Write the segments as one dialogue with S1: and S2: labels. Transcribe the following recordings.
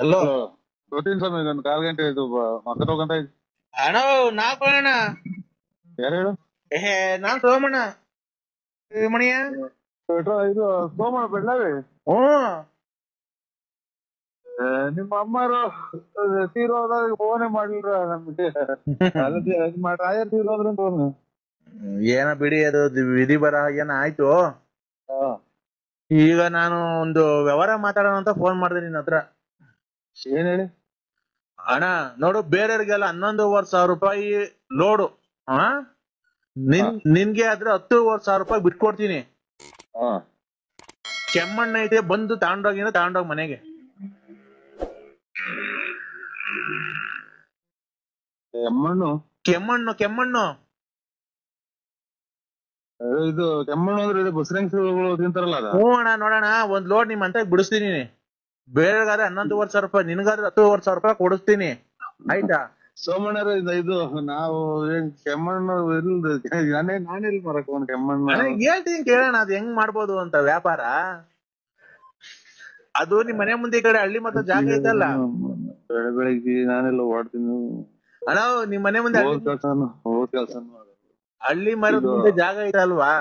S1: Hello
S2: ಗೊತ್ತಿನ ಸ್ವಾಮಿ ಒಂದು 1/4 ಗಂಟೆ ಇದು ಮಕ್ಕಳ ಹೋಗಂತ
S1: ಅಣ್ಣ ನಾ ಅಣ್ಣ
S2: ಯಾರು ಹೇಳು
S1: ನಾನ್ ಸೋಮಣ್ಣ ಮಣಿಯ
S2: ಇದು ಸೋಮಣ್ಣ ಬೆಳ್ಳಾವಿ
S1: ಹ್ಮ್
S2: ನಿಮ್ಮ ಅಮ್ಮರು ತೀರೋದಾಗ ಫೋನೇ ಮಾಡ್ಲಿರ ನಮ್ಗೆ ರಾಯರ್ ತೀರೋದ್ರ ಫೋನ್
S1: ಏನ ಬಿಡಿ ಅದು ವಿಧಿ ಬರ ಏನ ಆಯ್ತು. ಈಗ ನಾನು ಒಂದು ವ್ಯವಹಾರ ಮಾತಾಡೋಣ ಅಂತ ಫೋನ್ ಮಾಡಿದೆ ನಿನ್ನ ಹತ್ರ.
S2: ಏನ್ ಹೇಳಿ
S1: ಅಣ್ಣ ನೋಡು, ಬೇರೆಯವ್ರಿಗೆಲ್ಲ 11,500 ರೂಪಾಯಿ ಲೋಡು, ನಿನ್ಗೆ ಆದ್ರೆ 10,500 ರೂಪಾಯಿ ಬಿಟ್ಕೊಡ್ತೀನಿ. ಕೆಮ್ಮಣ್ಣ ಐತೆ, ಬಂದು ತಗೊಂಡೋಗ್ ಮನೆಗೆ. ಕೆಮ್ಮಣ್ಣು
S2: ಇದು ಕೆಮ್ಮಣ್ಣು ಅಂದ್ರೆ ಇದು ಬಸರಂಗಗಳು ತಿಂತಾರಲ್ಲ ಅದ.
S1: ಹ್ಞೂ ಅಣ್ಣ, ನೋಡೋಣ ಒಂದ್ ಲೋಡ್ ನಿಮ್ ಅಂತ ಬಿಡಿಸ್ತೀನಿ. ಬೇರೆಗಾದ್ರೆ 11,500 ರೂಪಾಯಿ, ನಿನ್ಗಾದ್ರೆ 10,500 ರೂಪಾಯಿ ಕೊಡಿಸ್ತೀನಿ, ಆಯ್ತಾ?
S2: ಸೋಮಣ್ಣರ ಇದು ನಾವು ಕೆಮ್ಮಣ್ಣು ನಾನೆಲ್ಲಿ ಮರಕ್ ಒಂದ್ ಕೆಮ್ಮಣ್ಣು
S1: ಹೇಳ್ತೀನಿ ಕೇಳೋಣ, ಅದ್ ಹೆಂಗ್ ಮಾಡ್ಬೋದು ಅಂತ ವ್ಯಾಪಾರ. ಅದು ನಿಮ್ ಮನೆ ಮುಂದೆ ಈ ಕಡೆ ಹಳ್ಳಿ ಮತ್ತೆ ಜಾಗ ಐತಲ್ಲ,
S2: ಬೆಳಗ್ಗೆ ನಾನೆಲ್ಲ ಓಡ್ತೀನಿ
S1: ಅಣ್ಣ. ನಿಮ್ ಮನೆ ಮುಂದೆ ಹಳ್ಳಿ ಮರದ ಮುಂದೆ ಜಾಗ ಐತಲ್ವಾ,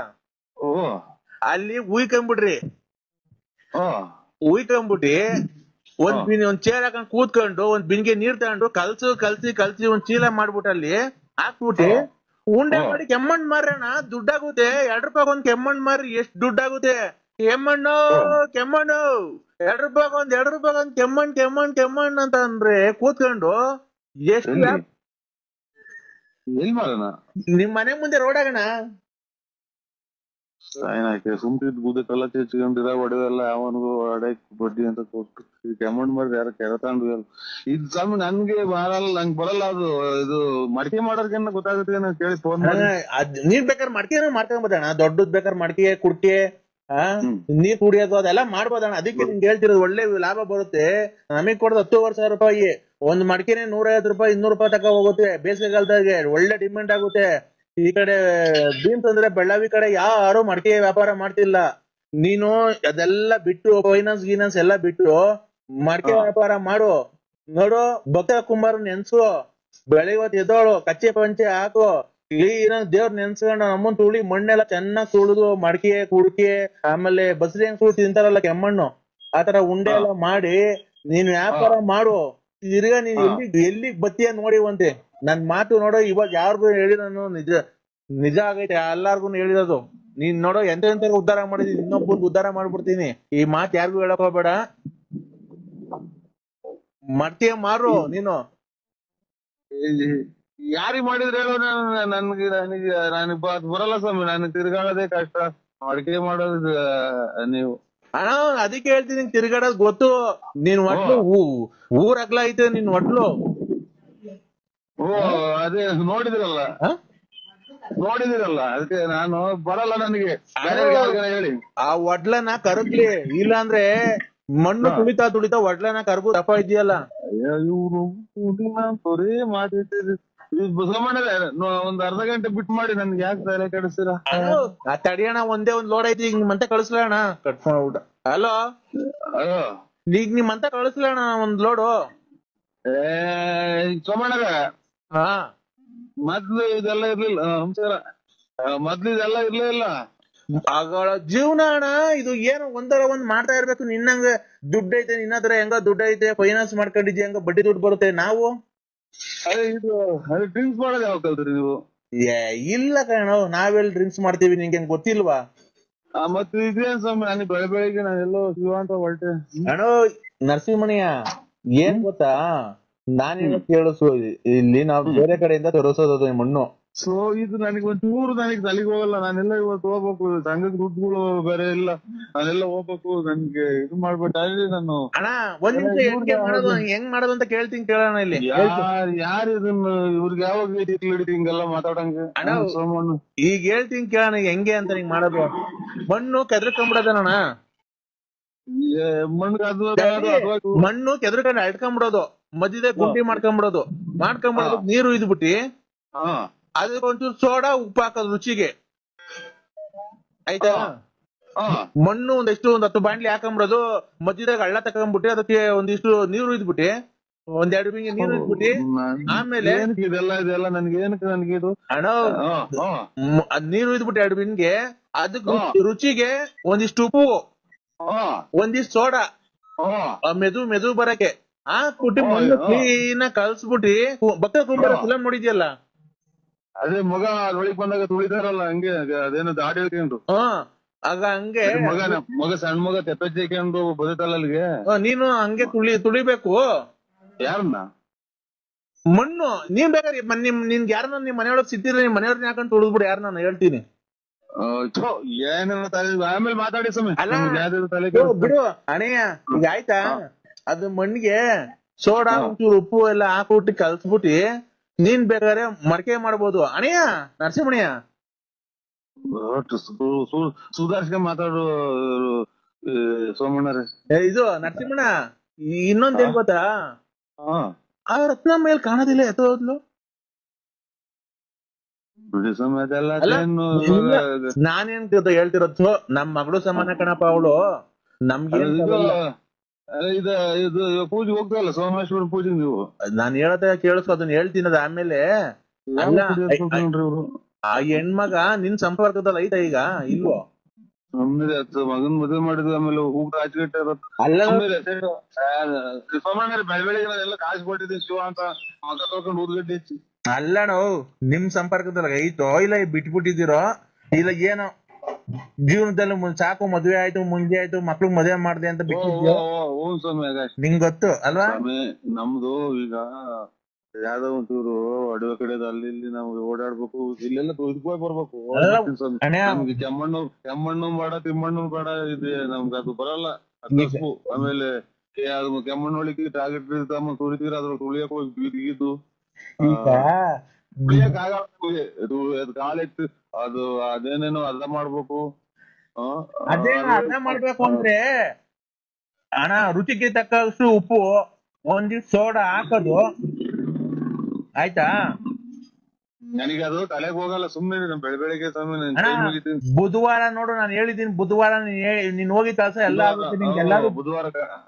S1: ಅಲ್ಲಿ ಉಯ್ಕೊಂಬಿಡ್ರಿ. ಉಯ್ಕೊಂಬಿಟ್ಟಿ ಒಂದ್ ಚೇರ್ ಹಾಕೊಂಡ್ ಕೂತ್ಕೊಂಡು ಒಂದ್ ಬಿನ್ಗೆ ನೀರ್ ತಗೊಂಡು ಕಲ್ಸಿ ಒಂದ್ ಚೀಲ ಮಾಡ್ಬಿಟ್ಟು ಅಲ್ಲಿ ಹಾಕ್ಬಿಟ್ಟಿ ಉಂಡೆ ಮಾಡಿ ಕೆಮ್ಮಣ್ಣ್ ಮಾರೋಣ. ದುಡ್ಡಾಗುತ್ತೆ. 2 ರೂಪಾಯಿ ಒಂದ್ ಕೆಮ್ಮಣ್ಣ್ ಮಾರಿ ಎಷ್ಟ್ ದುಡ್ಡಾಗುತ್ತೆ? ಕೆಮ್ಮಣ್ಣು 2 ರೂಪಾಯಿ ಒಂದ್ ಕೆಮ್ಮಣ್ಣ್ ಅಂತ ಅಂದ್ರೆ ಕೂತ್ಕೊಂಡು ಎಷ್ಟು ನಿಮ್ ಮನೆ ಮುಂದೆ ರೋಡ್ ಆಗಣ.
S2: ಸುಮ್ಕಿದ್ ಬುದ್ಧ ಕಲ್ಲ ಚಚ್ಕೊಂಡಿರ ಒಡವೆಲ್ಲ ಅವನಿಗೂ ಅಡಕ್ ಬಡ್ಡಿ ಅಂತ ಕೊಟ್ಟು ಕೆಮ್ಮಣ್ಣ್ ಮಾರಿ ಯಾರ ಕೆರತಾಂಡ್ವಿ ಅಲ್ಲ. ಇದು ಸ್ವಾಮಿ ನನ್ಗೆ ಬರಲ್ಲ, ನಂಗೆ ಬರಲ್ಲ ಅದು. ಇದು ಮಡಿಕೆ ಮಾಡೋರ್ಗೇನ ಗೊತ್ತಾಗುತ್ತೆ ಕೇಳಿ ಫೋನ್ ಮಾಡಿ.
S1: ನೀರ್ ಬೇಕಾದ್ರೆ ಮಡಿಕೆ ಮಾಡ್ಕೊಂಬೋದಣ್ಣ, ದೊಡ್ಡದ್ ಬೇಕಾದ್ರೆ ಮಡಿಕೆ ಕುಡ್ಕೆ ನೀರ್ ಕುಡಿಯೋದು ಅದೆಲ್ಲ ಮಾಡ್ಬೋದಣ್ಣ. ಅದಕ್ಕೆ ನಿಂಗೆ ಹೇಳ್ತಿರೋದು, ಒಳ್ಳೆ ಲಾಭ ಬರುತ್ತೆ. ನಮಗ್ ಕೊಡೋದು 10,500 ರೂಪಾಯಿ. ಒಂದ್ ಮಡಿಕೆನೆ 150 ರೂಪಾಯಿ 200 ರೂಪಾಯಿ ತಕ ಹೋಗುತ್ತೆ. ಬೇಸಿಗೆಗಾಲದಾಗೆ ಒಳ್ಳೆ ಡಿಮ್ಯಾಂಡ್ ಆಗುತ್ತೆ. ಈ ಕಡೆ ಬೀನ್ಸ್ ಅಂದ್ರೆ ಬೆಳ್ಳಾವಿ ಕಡೆ ಯಾರು ಮಡಿಕೆ ವ್ಯಾಪಾರ ಮಾಡ್ತಿಲ್ಲ. ನೀನು ಅದೆಲ್ಲ ಬಿಟ್ಟು ಫೈನಾನ್ಸ್ ಎಲ್ಲ ಬಿಟ್ಟು ಮಡಿಕೆ ವ್ಯಾಪಾರ ಮಾಡು. ನೋಡು, ಭಕ್ತ ಕುಂಬಾರ ನೆನ್ಸು, ಬೆಳಿವತ್ ಎದ್ದೋಳು, ಕಚ್ಚೆ ಪಂಚೆ ಹಾಕು, ಕ್ಲೀನ್ ದೇವ್ರ ನೆನ್ಸ್ಕೊಂಡು ನಮ್ಮನ್ ತುಳಿ ಮಣ್ಣೆಲ್ಲ ಚೆನ್ನಾಗ್ ತುಳಿದು ಮಡಿಕೆ ಕುಡ್ಕೆ ಆಮೇಲೆ ಬಸರಿ ಹೆಂಗ್ ತುಳಿ ತಿಂತಾರಲ್ಲ ಕೆಮ್ಮಣ್ಣು, ಆತರ ಉಂಡೆ ಎಲ್ಲ ಮಾಡಿ ನೀನ್ ವ್ಯಾಪಾರ ಮಾಡು. ತಿರ್ಗಾ ನೀನ್ ಎಲ್ಲಿಗ್ ಬತ್ತೀಯ ನೋಡಿವಂತೆ. ನನ್ ಮಾತು ನೋಡೋ, ಇವಾಗ ಯಾರಿಗೂ ಹೇಳಿ ನಾನು ನಿಜ ಆಗೈತೆ, ಎಲ್ಲಾರ್ಗು ಹೇಳಿರೋದು. ನೀನ್ ನೋಡೋ ಎಂತ ಉದ್ಧಾರ ಮಾಡಿದೀನಿ, ಇನ್ನೊಬ್ಬನ್ ಉದ್ಧಾರ ಮಾಡ್ಬಿಡ್ತೀನಿ. ಈ ಮಾತ್ ಯಾರಿಗೂ ಹೇಳಕ್ ಹೋಗ್ಬೇಡ. ಮಡ್ತೀಯ ಮಾರು ನೀನು.
S2: ಯಾರಿಗ್ ಮಾಡಿದ್ರೆ ಹೇಳೋ, ನನಗೆ ಬರಲ್ಲ ಸ್ವಾಮಿ. ನಾನು ತಿರ್ಗಾಡೋದೇ ಕಷ್ಟ. ಅಡಿಗೆ ಮಾಡೋದು ನೀವು
S1: ಅಣ್ಣ, ಅದಕ್ಕೆ ಹೇಳ್ತೀನಿ, ತಿರ್ಗಾಡೋದ್ ಗೊತ್ತು. ನೀನ್ ಒಟ್ಲು ಊರ್ ಅಗ್ಲ ಐತೆ ನಿನ್ ಒಟ್ಲು.
S2: ಅದೇ ನೋಡಿದಿರಲ್ಲ ಅದಕ್ಕೆ ನಾನು ಬರಲ್ಲ. ನನಗೆ ಹೇಳಿ
S1: ಆ ಒಡ್ಲನ ಕರಗ್ಲಿ, ಇಲ್ಲ ಅಂದ್ರೆ ಮಣ್ಣು ತುಳಿತಾ ಒಡ್ಲನ ಕರ್ಗು ದಪ್ಪ ಇದೆಯಲ್ಲ.
S2: ಇವ್ರು ಬರೀ ಮಾಡಿರ್ತೀರಿ. ಒಂದ್ ಅರ್ಧ ಗಂಟೆ ಬಿಟ್ಟು ಮಾಡಿ, ನನ್ಗೆ ಯಾಕೆ ತಲೆ ಕೆಡಿಸ್ತೀರ?
S1: ತಡಿಯಣ, ಒಂದೇ ಒಂದ್ ಲೋಡ್ ಐತಿ, ಈಗ ನಿಮ್ಮಂತ ಕಳಿಸ್ಲಣ್ಣ. ಕಟ್ ಮಾಡ್ಬಿಡ. ಹಲೋ, ಈಗ ನಿಮ್ಮಂತ ಕಳಿಸ್ಲಣ್ಣ ಒಂದ್ ಲೋಡು.
S2: ಸೋಮಣ್ಣರ, ಮೊದ್ಲು ಇದೆಲ್ಲ ಇರ್ಲಿಲ್ಲ. ನಮಸ್ಕಾರ. ಮೊದ್ಲು ಇದೆಲ್ಲ ಇರ್ಲೇ ಇಲ್ಲ.
S1: ಆಗಳ ಜೀವನ ಅಣ್ಣ ಇದು. ಏನು ಒಂದರ ಒಂದ್ ಮಾಡ್ತಾ ಇರ್ಬೇಕು. ನಿನ್ನಂಗ ದುಡ್ಡು ಐತೆ, ನಿನ್ನ ಹತ್ರ ಹೆಂಗ ದುಡ್ಡು ಐತೆ, ಫೈನಾನ್ಸ್ ಮಾಡ್ಕೊಂಡಿದ್ಯ, ಹೆಂಗ ಬಡ್ಡಿ ದುಡ್ಡು ಬರುತ್ತೆ. ನಾವು
S2: ಇದು ಡ್ರಿಂಕ್ಸ್ ಮಾಡೋದು ಯಾವಾಗ ಕಲ್ತ್ರಿ ನೀವು?
S1: ಇಲ್ಲ ಕಣ, ನಾವೆಲ್ಲಿ ಡ್ರಿಂಕ್ಸ್ ಮಾಡ್ತೀವಿ, ನಿಂಗೆ ಗೊತ್ತಿಲ್ವಾ?
S2: ಮತ್ತೆ ಇದೇನ್ ಸ್ವಾಮಿ, ನಾನು ಬೆಳಗ್ಗೆ ನಾನೆಲ್ಲೋ ಶಿವ ಅಂತ ಹೊರಟೆ.
S1: ಅಣ್ಣ ನರಸಿಂಹಮಣಿಯ, ಏನ್ ಗೊತ್ತಾ, ನಾನೇನ ಕೇಳಿಸು, ಇಲ್ಲಿ ನಾವು ಬೇರೆ ಕಡೆಯಿಂದ ತರಿಸೋದು ಮಣ್ಣು.
S2: ಸೊ ಇದು ನನಗೆ ಒಂಚೂರು ತಲೆಗೆ ಹೋಗಲ್ಲ. ನಾನೆಲ್ಲ ಇವತ್ತು ಹೋಗ್ಬೇಕು, ಸಂಘದ ದುಡ್ಡುಗಳು ಬೇರೆ ಇಲ್ಲ, ನಾನೆಲ್ಲ ಹೋಗ್ಬೇಕು. ನನ್ಗೆ ಇದು ಮಾಡ್ಬಿಟ್ಟು ನಾನು
S1: ಅಣ್ಣ ಒಂದ್ ನಿಮಿಷ ಹೆಂಗ್ ಮಾಡೋದು ಅಂತ ಕೇಳ್ತೀನಿ, ಕೇಳೋಣ. ಇಲ್ಲಿ
S2: ಯಾರು ಇದನ್ನ ಇವ್ರಿಗೆ ಯಾವಾಗ ಹಿಂಗೆಲ್ಲ ಮಾತಾಡಂಗೆ?
S1: ಈಗ ಹೇಳ್ತೀನಿ ಕೇಳೋಣ ಹೆಂಗೆ ಅಂತ ಹಿಂಗ್ ಮಾಡೋದು. ಮಣ್ಣು ಕೆದರ್ಕೊಂಡ್ಬಿಡೋದಣ್ಣ, ಮಣ್ಣು ಕೆದರ್ಕೊಂಡು ಅಡ್ಕೊಂಡ್ಬಿಡೋದು, ಮಧ್ಯದ ಗುಂಡಿ ಮಾಡ್ಕೊಂಡ್ಬಿಡೋದು, ನೀರು ಇದ್ಬಿಟ್ಟಿ ಅದಕ್ಕೆ ಒಂಚೂರು ಸೋಡಾ ಉಪ್ಪು ಹಾಕೋದು ರುಚಿಗೆ, ಆಯ್ತಾ? ಮಣ್ಣು ಒಂದಿಷ್ಟು 10 ಬಾಂಡ್ಲಿ ಹಾಕೊಂಬಿಡೋದು, ಮಧ್ಯದಾಗ ಹಳ್ಳ ತಕೊಂಡ್ಬಿಟ್ಟು ಅದಕ್ಕೆ ಒಂದಿಷ್ಟು ನೀರು ಇದ್ಬಿಟ್ಟು, 1-2 ಬಿಂಗೆ ನೀರು ಇದ್ಬಿಟ್ಟು, ಆಮೇಲೆ
S2: ಇದೆಲ್ಲ ನನ್ಗೆ ಇದು
S1: ಅಣ್ಣ ನೀರು ಇದ್ಬಿಟ್ಟು 2 ಬಿಂಗೆ, ಅದಕ್ಕೆ ರುಚಿಗೆ ಒಂದಿಷ್ಟು ಉಪ್ಪು, ಒಂದಿಷ್ಟು ಸೋಡಾ, ಮೆದು ಬರಕ್ಕೆ ಹಾಕ್ಬಿಟ್ಟು ಮಣ್ಣು ಕ್ಲೀನ್ ಕಲ್ಸ್ಬಿಟ್ಟಿ ಭತ್ತ ಕುಂಬಾರ ಫಿಲಂ ನೋಡಿದ್ಯಲ್ಲ,
S2: ಅದೇ ಮಗ ಒಳಗ್ ಬಂದಾಗ ತುಳಿತಾರಲ್ಲ ಹಂಗೆ, ಅದೇನೋ ದಾಡಿ ಹೇಳ್ಕೊಂಡು
S1: ಆಗ ಹಂಗೆ
S2: ಮಗ ಸಣ್ಣ ಮಗ ತೆಪ್ಪೆಚ್ಕೊಂಡು ಬದುತ್ತಲ್ಲ ಅಲ್ಲಿಗೆ,
S1: ನೀನು ಹಂಗೆ ತುಳಿಬೇಕು.
S2: ಯಾರನ್ನ?
S1: ಮಣ್ಣು ನೀನ್ ಬೇಕಾದ್ರೆ ನಿನ್ಗೆ ಯಾರನ್ನ ನಿಮ್ ಮನೆಯೊಳಗ್ ಸಿಕ್ತಿದ್ರೆ ನಿಮ್ ಮನೆಯವ್ರನ್ನ ಹಾಕೊಂಡು ತುಳಿದ್ಬಿಡು, ಯಾರು ನಾನು ಹೇಳ್ತೀನಿ.
S2: ಏನೇನೋ ಆಮೇಲೆ ಮಾತಾಡಿ ಸಮಯ
S1: ಬಿಡು ಅಣಯ್ಯ, ಈಗ ಆಯ್ತಾ, ಅದು ಮಣ್ಣಿಗೆ ಸೋಡಾ ಒಂಚೂರು ಉಪ್ಪು ಎಲ್ಲ ಹಾಕ್ಬಿಟ್ಟು ಕಲ್ಸ್ಬಿಟ್ಟು ನೀನ್ ಬೇಕಾದ್ರೆ ಮಡಕೆ ಮಾಡ್ಬೋದು ಅಣಯ್ಯ. ನರಸಿಂಹಣ್ಯ
S2: ಸುಧಾರ್ಸ್ಕೊಂಡ್ ಮಾತಾಡು ಸೋಮಣ್ಣರೇ.
S1: ಇದು ನರಸಿಂಹಣ್ಣ, ಇನ್ನೊಂದೇನ್ ಗೊತ್ತಾ, ಆ ರತ್ನ ಮೇಲ್ ಕಾಣೋದಿಲ್ಲ, ಎತ್ತೋದ್ಲು. ನಾನೇನ್ ಹೇಳ್ತಿರೋದು, ನಮ್ ಮಗಳು ಸಮಾನ ಕಣಪ್ಪ ಅವಳು, ನಮ್ಗೆ
S2: ಇದು ಪೂಜೆ ಹೋಗ್ತಲ್ಲ ಸೋಮೇಶ್ವರ ಪೂಜೆ. ನೀವು
S1: ನಾನ್ ಹೇಳದ ಕೇಳಿಸ್ಕೊ, ಅದನ್ನ ಹೇಳ್ತೀನಿ ಆಮೇಲೆ. ಆ ಹೆಣ್ಮಗ ನಿನ್ ಸಂಪರ್ಕದಲ್ಲಿ ಐತ ಈಗ ಇಲ್ವೋ?
S2: ಮಗನ್ ಮದುವೆ ಮಾಡಿದ್ವಿ, ಆಮೇಲೆ ಊಟ ಆಚೆಗಟ್ಟೆ ಬೆಳಬೆಳಿಗ್ಗೆ ಕಾಸು ಕೊಟ್ಟಿದ್ದೀವಿ ಶಿವ ಅಂತ ಮಗ ತೊಳ್ಕೊಂಡು ಊದ್ಗಡ್ಡೆ ಹೆಚ್ಚಿ.
S1: ಅಲ್ಲಣ, ನಿಮ್ ಸಂಪರ್ಕದಲ್ಲಿ ಐತೋ ಇಲ್ಲ ಬಿಟ್ಬಿಟ್ಟಿದ್ದೀರೋ ಇಲ್ಲ ಏನೋ, ಜೀವನದಲ್ಲಿ ಸಾಕು ಮದ್ವೆ ಆಯ್ತು, ಮುಂಜೆ ಆಯ್ತು, ಮಕ್ಳು ಮದ್ವೆ ಮಾಡ್ದೆ ಅಂತ ಬಿಟ್ಟಿದ್ಯೋ ನಿಂಗ್ ಗೊತ್ತು ಅಲ್ವಾ?
S2: ನಮ್ದು ಈಗ ಯಾವ್ದೋ ಒಂಚೂರು ಅಡವೆ ಕಡೆದ ಅಲ್ಲಿ ಇಲ್ಲಿ ನಮ್ಗೆ ಓಡಾಡ್ಬೇಕು, ಇಲ್ಲೆಲ್ಲ ಇದಕ್ಕೋಗಿ ಬರ್ಬೇಕು. ನಮ್ಗೆ ಕೆಮ್ಮಣ್ಣು ಬೇಡ, ತಿಮ್ಮಣ್ಣು ಬೇಡ, ಇದೆ ನಮ್ಗೆ ಅದು ಬರಲ್ಲ. ಆಮೇಲೆ ಕೆಮ್ಮಣ್ಣೊಳಿಗೆ ಟಾರ್ಗೆಟ್ ಇರ್ತಾಮ ತುಳಿತೀರ, ಅದ್ರ ತುಳಿಯಕ್ ಹೋಗಿ ಬೀದಿಗಿದ್ದು ತುಳಿಯಕ್ ಆಗಲ್ಲ, ಕಾಲೆತ್ತು ಅದು ಅದೇನೇನೋ ಅರ್ಧ ಮಾಡ್ಬೇಕು.
S1: ಅರ್ಧ ಮಾಡ್ಬೇಕು ಅಂದ್ರೆ ಅಣ್ಣ, ರುಚಿಗೆ ತಕ್ಕಷ್ಟು ಉಪ್ಪು, ಒಂದಿಷ್ಟು ಸೋಡಾ ಹಾಕೋದು, ಆಯ್ತಾ?
S2: ನನಗೆ ಅದು ತಲೆಗೆ ಹೋಗಲ್ಲ, ಸುಮ್ಮನೆ ಬೆಳಗ್ಗೆ
S1: ಬುಧವಾರ ನೋಡು, ನಾನು ಹೇಳಿದ್ದೀನಿ, ಬುಧವಾರ ನೀನ್ ಹೋಗಿ ಕೆಲಸ ಎಲ್ಲ ಆಗುತ್ತೆ ನಿನ್ಗೆ. ಎಲ್ಲಾರು
S2: ಬುಧವಾರ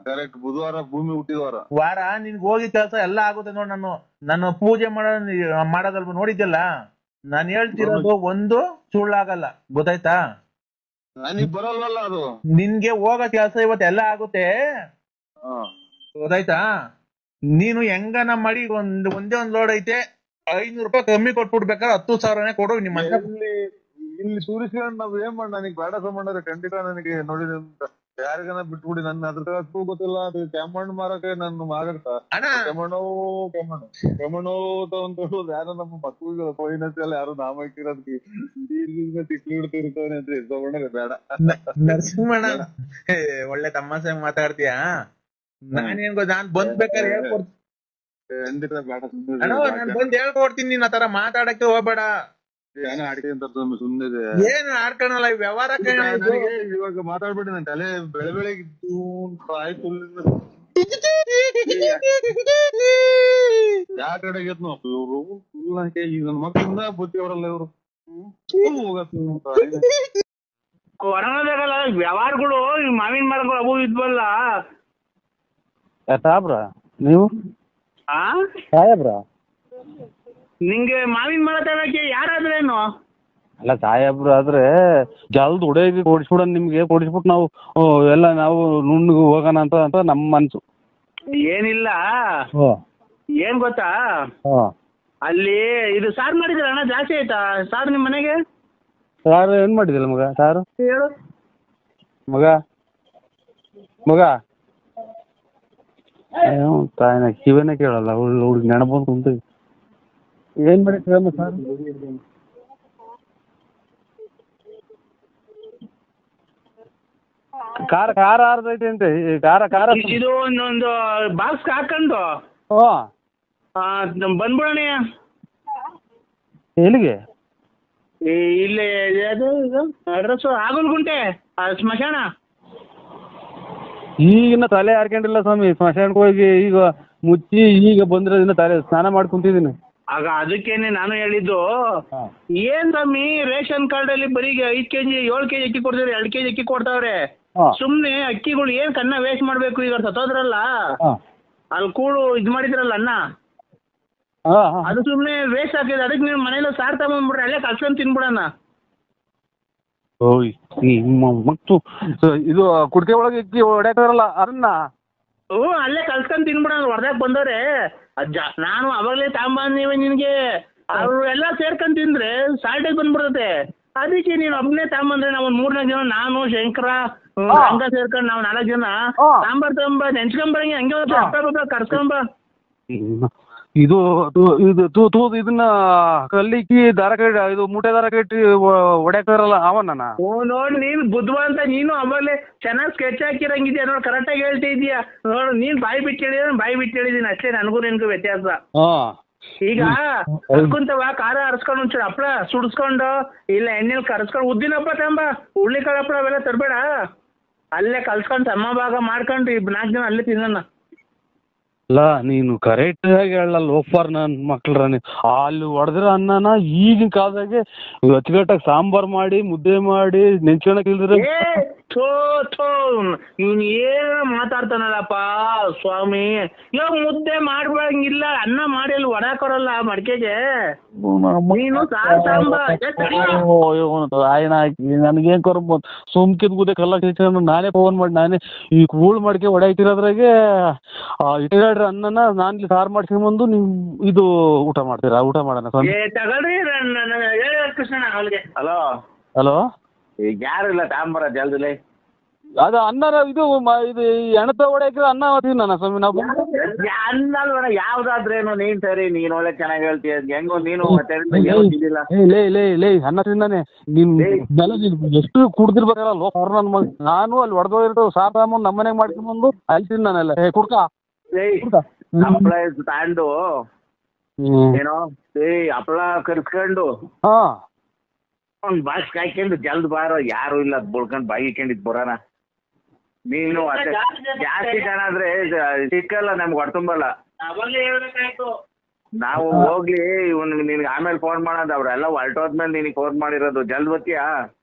S2: ಕರೆಕ್ಟ್, ಬುಧವಾರ ಭೂಮಿ ಹುಟ್ಟಿದವಾರ
S1: ವಾರ ನಿನ್ಗೆ ಹೋಗಿ ಕೆಲಸ ಎಲ್ಲ ಆಗುತ್ತೆ ನೋಡು. ನಾನು ಪೂಜೆ ಮಾಡೋದಲ್ವ ನೋಡಿದ್ದಲ್ಲ, ನಾನ್ ಹೇಳ್ತಿರೋದು ಒಂದು ಸುಳ್ಳಾಗಲ್ಲ, ಗೊತ್ತಾಯ್ತಾ?
S2: ನನಗ್ ಬರಲ್ವಲ್ಲ ಅದು.
S1: ನಿನ್ಗೆ ಹೋಗೋ ಕೆಲಸ ಇವತ್ತು ಎಲ್ಲ ಆಗುತ್ತೆ, ಗೊತ್ತಾಯ್ತಾ? ನೀನು ಹೆಂಗನ ಮಾಡಿ ಒಂದೇ ಒಂದ್ ಲೋಡ್ ಐತೆ, 500 ರೂಪಾಯಿ ಕಮ್ಮಿ ಕೊಟ್ಬಿಡ್ಬೇಕಾದ್ರೆ 10,000ನೇ ಕೊಡು. ನಿಮ್ಮ
S2: ಇಲ್ಲಿ ಸೂರಿಸ್ಕೊಂಡು ನಾವ್ ಏನ್ ಮಾಡ, ನನಗ್ ಬೇಡ ಸಂಬಂಧ ಖಂಡಿತ ನನಗೆ ನೋಡಿದ ಯಾರಿಗನ ಬಿಟ್ಬಿಡಿ, ನನ್ನ ಅದ್ರ ಗೊತ್ತಿಲ್ಲ. ಅದು ಕೆಮ್ಮಣ್ಣು ಮಾರಕ್ಕೆ ನನ್ನ ಮಾರಾಟ ಕೆಮ್ಮಣ್ಣು ಅಂತ ಯಾರೋ ನಮ್ಮ ಮಕ್ಳಿಗೆ ಫೈನಾನ್ಸಿಯಲ್ ಯಾರು ನಾಮ ಇಟ್ಟಿರೋದಕ್ಕೆ ತಿಕ್ಕಿಡ್ತಿರ್ತಾನೆ ಅಂತ ಇರ್ಕೊಂಡ್ರೆ ಬೇಡ.
S1: ನರಸಿಂಹಣ್ಣ ಒಳ್ಳೆ ತಮಾಷೆ ಮಾತಾಡ್ತೀಯಾ? ನಾನೇನ್ ನಾನ್ ಬಂದ್ ಬೇಕಾದ್ರೆ ಹೇಳ್ಕೊಡ್ತೀನಿ,
S2: ಖಂಡಿತ ಬೇಡ.
S1: ನಾನ್ ಬಂದ್ ಹೇಳ್ಕೊಡ್ತೀನಿ, ನೀನ್ ಆತರ ಮಾತಾಡಕ್ಕೆ ಹೋಗ್ಬೇಡ.
S2: ಏನೋ ಆಡ್ಕೆ ಅಂತ ಸುಮ್ಮನೆ
S1: ಏನ್ ಆಡ್ಕೊಳಲ್ಲ, ವ್ಯವಹಾರ
S2: ಇವಾಗ ಮಾತಾಡ್ಬಿಟ್ಟು ನನ್ ತಲೆ ಬೆಳಗ್ಗೆ ಆಯ್ತು. ಯಾವ ಕಡೆಗೆ ಇವ್ರು ಈಗ ನನ್ನ ಮಕ್ಕಳಿಂದ ಬುದ್ಧಿ ಅವರಲ್ಲ ಇವ್ರು
S3: ಹೊರಗಲ್ಲ ವ್ಯವಹಾರಗಳು. ಮಾವಿನ ಮರಗಳು ಅವು ಇದ್ವಲ್ಲ
S4: ಸಾಬ್ರ, ನೀವು ಸಾಹೇಬ್ರ,
S3: ನಿಂಗೆ ಮಾವಿನ ಮರ ತಗೊಳಕ್ಕೆ ಯಾರಾದ್ರೇನು?
S4: ಅಲ್ಲ ಸಾಹೇಬ್ರು ಆದ್ರೆ ಜಲ್ದ್ ಹೊಡೆಯಕ್ಕೆ ಕೊಡಿಸ್ಬಿಡ, ನಿಮ್ಗೆ ಕೊಡಿಸ್ಬಿಟ್ಟು ನಾವು ಎಲ್ಲ ನಾವು ನುಣ್ಣಗೆ ಹೋಗೋಣ ಅಂತ ನಮ್ಮ ಮನ್ಸು.
S3: ಏನಿಲ್ಲ, ಏನ್ ಗೊತ್ತಾ, ಅಲ್ಲಿ ಇದು ಸಾರು ಮಾಡಿದ್ರ ಅಣ್ಣ, ಜಾಸ್ತಿ ಆಯ್ತಾ ಸಾರು ನಿಮ್ ಮನೆಗೆ?
S4: ಸಾರು ಏನ್ ಮಾಡಿದಿಲ್ಲ ಮಗ? ಸಾರು
S3: ಹೇಳು
S4: ಮಗ. ಮಗ ತಾಯಿನ ಕಿವಿನೇ ಕೇಳಲ್ಲ, ಹುಡುಗಿ ನೆನಪಂತ ಕುಂತ ಏನ್ ಮಾಡಿದ್ರಮ್ಮ ಸಾರು? ಖಾರ ಖಾರ ಆರ್ದೈತೆ ಅಂತೆ, ಖಾರ ಖಾರ.
S3: ಇದು ಒಂದೊಂದು ಬಾಕ್ಸ್ ಹಾಕೊಂಡು ಬಂದ್ಬಿಡೋಣ.
S4: ಎಲ್ಲಿಗೆ?
S3: ಇಲ್ಲಿ ಅದು ಅಡ್ರೆಸ್ ಆಗಲ್ಗುಂಟೆ ಸ್ಮಶಾನ.
S4: ಈಗಿನ ತಲೆ ಹಾರ್ಕೊಂಡಿಲ್ಲ ಸ್ವಾಮಿ, ಸ್ಮಶಾನಕ್ಕೆ ಹೋಗಿ ಈಗ ಮುಚ್ಚಿ ಈಗ ಬಂದಿರೋದಿನ್ನ ತಲೆ ಸ್ನಾನ ಮಾಡಿ ಕುಂತಿದ್ದೀನಿ.
S3: ಆಗ ಅದಕ್ಕೇನೆ ನಾನು ಹೇಳಿದ್ದು, ಏನ್ ಸ್ವಾಮಿ ರೇಷನ್ ಕಾರ್ಡ್ ಅಲ್ಲಿ ಬರೀ 5 ಕೆಜಿ 7 ಕೆಜಿ ಅಕ್ಕಿ ಕೊಡ್ತಾರೆ, 2 ಕೆಜಿ ಅಕ್ಕಿ ಕೊಡ್ತಾವ್ರೆ. ಸುಮ್ನೆ ಅಕ್ಕಿಗಳು ಏನ್ ಕನ್ನ ವೇಸ್ಟ್ ಮಾಡ್ಬೇಕು? ಈಗ ಸತ್ತೋದ್ರಲ್ಲ ಅಲ್ಲಿ ಕೂಡು ಇದ್ ಮಾಡಿದ್ರಲ್ಲ ಅನ್ನ, ಅದು ಸುಮ್ನೆ ವೇಸ್ಟ್ ಆಗ್ತದೆ. ಅದಕ್ಕೆ ನೀವು ಮನೇಲಿ ಸಾರ್ ತಗೊಂಡ್ಬಿಡ್ರಿ, ಅಲ್ಲೇ ಕಲ್ಸ್ಕೊಂಡ್ ತಿನ್ಬಿಡಣ.
S4: ಮತ್ತು ಇದು ಕುಡಿಕೆ ಒಳಗೆ ಅಕ್ಕಿ ಹೊಡ್ಯಾಕರಲ್ಲ ಅದನ್ನ
S3: ಅಲ್ಲೇ ಕಲ್ಸ್ಕೊಂಡ್ ತಿನ್ಬಿಡೋಣ. ಹೊರದಾಗ ಬಂದವ್ರೆ ನಾನು ಅವಾಗಲೇ ತಗೊಂಬಂದಿವೆ ನಿನ್ಗೆ, ಅವ್ರು ಎಲ್ಲ ಸೇರ್ಕೊಂಡ್ ತಿಂದ್ರೆ ಸಾಲ್ಟೇಜ್ ಬಂದ್ಬಿಡ್ತತೆ. ಅದಕ್ಕೆ ನೀನು ಒಬ್ಬನೇ ತಗೊಂಬಂದ್ರೆ ನಾವು 3-4 ಜನ, ನಾನು ಶಂಕರ ಹಂಗ ಸೇರ್ಕೊಂಡು ನಾವು 4 ಜನ ಸಾಂಬಾರ್ ತಗೊಂಬ ನೆನ್ಸ್ಕೊಂಬರಂಗೆ ಹಂಗೆ ಅಪ್ಪ ಕರ್ಸ್ಕೊಂಬ.
S4: ಇದು ಇದನ್ನ ಕಲ್ಲಿಕ್ಕಿ ದಾರ ಕಟ್ಟಿ ಇದು ಮೂಟೆ ದಾರ ಕಟ್ಟಿ ಹೊಡ್ಯಾಕರಲ್ಲ ಅವನ
S3: ನೋಡ್ ನೀನ್ ಬುದ್ಧಿವಂತ, ನೀನು ಅವಾಗಲೇ ಚೆನ್ನಾಗಿ ಸ್ಕೆಚ್ ಹಾಕಿರಂಗಿದ್ಯಾ ನೋಡ್, ಕರೆಕ್ಟ್ ಆಗಿ ಹೇಳ್ತಿದ್ಯಾ ನೋಡು. ನೀನ್ ಬಾಯಿ ಬಿಟ್ಟು ಹೇಳಿದೀನಿ ಅಷ್ಟೇ, ನನಗೂ ನಿನ್ಗೂ ವ್ಯತ್ಯಾಸ. ಈಗ ಕರ್ಕೊಂತವ ಖಾರ ಹರ್ಸ್ಕೊಂಡು ಒಂಚೂರು ಹಪ್ಪಳ ಸುಡಿಸ್ಕೊಂಡು ಇಲ್ಲ ಎಣ್ಣೆಲಿ ಕರ್ಸ್ಕೊಂಡು ಉದ್ದಿನಪ್ಪ ತಂಬ, ಹುಳ್ಳಿಕಾಳು ಹಪ್ಪಳ ಅವೆಲ್ಲ ತರಬೇಡ. ಅಲ್ಲೇ ಕಲ್ಸ್ಕೊಂಡು ಸಮ ಭಾಗ ಮಾಡ್ಕೊಂಡು 4 ಜನ ಅಲ್ಲೇ ತಿನ್ನೋಣ.
S4: ಅಲ್ಲ ನೀನು ಕರೆಕ್ಟ್ ಆಗಿ ಹೇಳಲ್ಲ ಲೋಫರ್ ನನ್ನ ಮಕ್ಳ್ರ. ಅಲ್ಲಿ ಹೊಡೆದಿರೋ ಅನ್ನನ ಈಗಿನ ಕಾಲದಾಗೆ ಅಚ್ಚುಕಟ್ಟಾಗಿ ಸಾಂಬಾರ್ ಮಾಡಿ ಮುದ್ದೆ ಮಾಡಿ ನೆಂಚ್ಕೊಳಕ್ ಇಲ್ದ್ರೆ
S3: ಇವ್ನು ಏನ ಮಾತಾಡ್ತಾನಲ್ಲಪ್ಪ ಸ್ವಾಮಿ. ಇವಾಗ ಮುದ್ದೆ ಮಾಡ್ಬಂಗಿಲ್ಲ, ಅನ್ನ ಮಾಡಿ ಅಲ್ಲಿ ಹೊಡಾಕೊರಲ್ಲ ಮಡಿಕೆಗೆ. ನೀನು
S4: ಆಯ್ನ ಹಾಕಿ ನನ್ಗೇನ್ ಕೊರ್ಬೋದು ಸುಮ್ಕಿದ್ ಗುದ್ದೆ ಕಲ್ಲ ಕಿಚ್ಕೊಂಡು ನಾನೇ ಫೋನ್ ಮಾಡಿ ನಾನೇ ಈ ಕೂಳ್ ಮಡಿಕೆ ಹೊಡ್ಯಾಕ್ತಿರೋದ್ರಾಗೆ ಇಟ್ಟಾಡ್ರಿ ಅನ್ನನ ನಾನು ಸಾರು ಮಾಡ್ಸ್ಕೊಂಬಂದು ನೀವು ಇದು ಊಟ ಮಾಡ್ತೀರಾ? ಊಟ ಮಾಡೋಣ
S3: ತಗೊಳ್ರಿ ಕೃಷ್ಣ. ಹಲೋ
S4: ಹಲೋ,
S3: ಈಗ ಯಾರು ಇಲ್ಲ ತಾಂಬರ ಜಲ್ದಿಲೆ.
S4: ಅದು ಅನ್ನ ಇದು ಇದು ಎಣತ ಹೊಡ್ಯಾಕಿದ್ರೆ ಅನ್ನ ತಿನ್ನೋಣ ಸ್ವಾಮಿ ನಾವು.
S3: ಅನ್ನಲ್ವನ ಯಾವ್ದಾದ್ರೇನು ನೀನ್ ಸರಿ, ನೀನ್ ಒಳ್ಳೆ ಚೆನ್ನಾಗಿ ಹೇಳ್ತೀಯ. ಹೆಂಗೋ ನೀನು
S4: ಲೇ ಅನ್ನ ತಿಂದಾನೆ ನೀನ್ ಎಷ್ಟು ಕುಡ್ದಿರ್ಬೇಕಲ್ಲ ಲೋಕ ಅವ್ರ ನನ್ನ ಮಗ. ನಾನು ಅಲ್ಲಿ ಹೊಡೆದೋಗಿರ್ತು ಸಾರ್ ತಗೊಂಬಂದು ನಮ್ಮನೆಗೆ ಮಾಡ್ಕೊಂಬಂದು ಅಲ್ಲಿ ತಿನ್ನಾನಲ್ಲ. ಕುಡ್ಕ
S3: ಹಪ್ಪಳ ತಾಂಡು ಏನೋ ಹಪ್ಪಳ ಕರ್ಸ್ಕೊಂಡು ಒಂದ್ ಬಾಕ್ಸ್ ಕಾಯ್ಕೊಂಡು ಜಲ್ದ್ ಬಾರೋ, ಯಾರು ಇಲ್ಲ ಬಳ್ಕೊಂಡ್ ಬಾಯಿ ಇಟ್ಕೊಂಡಿದ್ ಬರೋಣ. ನೀನು ಜಾಸ್ತಿ ಜನ ಆದ್ರೆ ಸಿಕ್ಕಲ್ಲ, ನಮ್ಗೆ ಹೊಡ್ತುಂಬಲ್ಲ. ನಾವು ಹೋಗ್ಲಿ ನಿನ್ಗೆ ಆಮೇಲೆ ಫೋನ್ ಮಾಡೋದು, ಅವ್ರೆಲ್ಲ ಹೊರಟೋದ್ಮೇಲೆ ನಿನಗೆ ಫೋನ್ ಮಾಡಿರೋದು. ಜಲ್ದ್ ಬರ್ತೀಯಾ?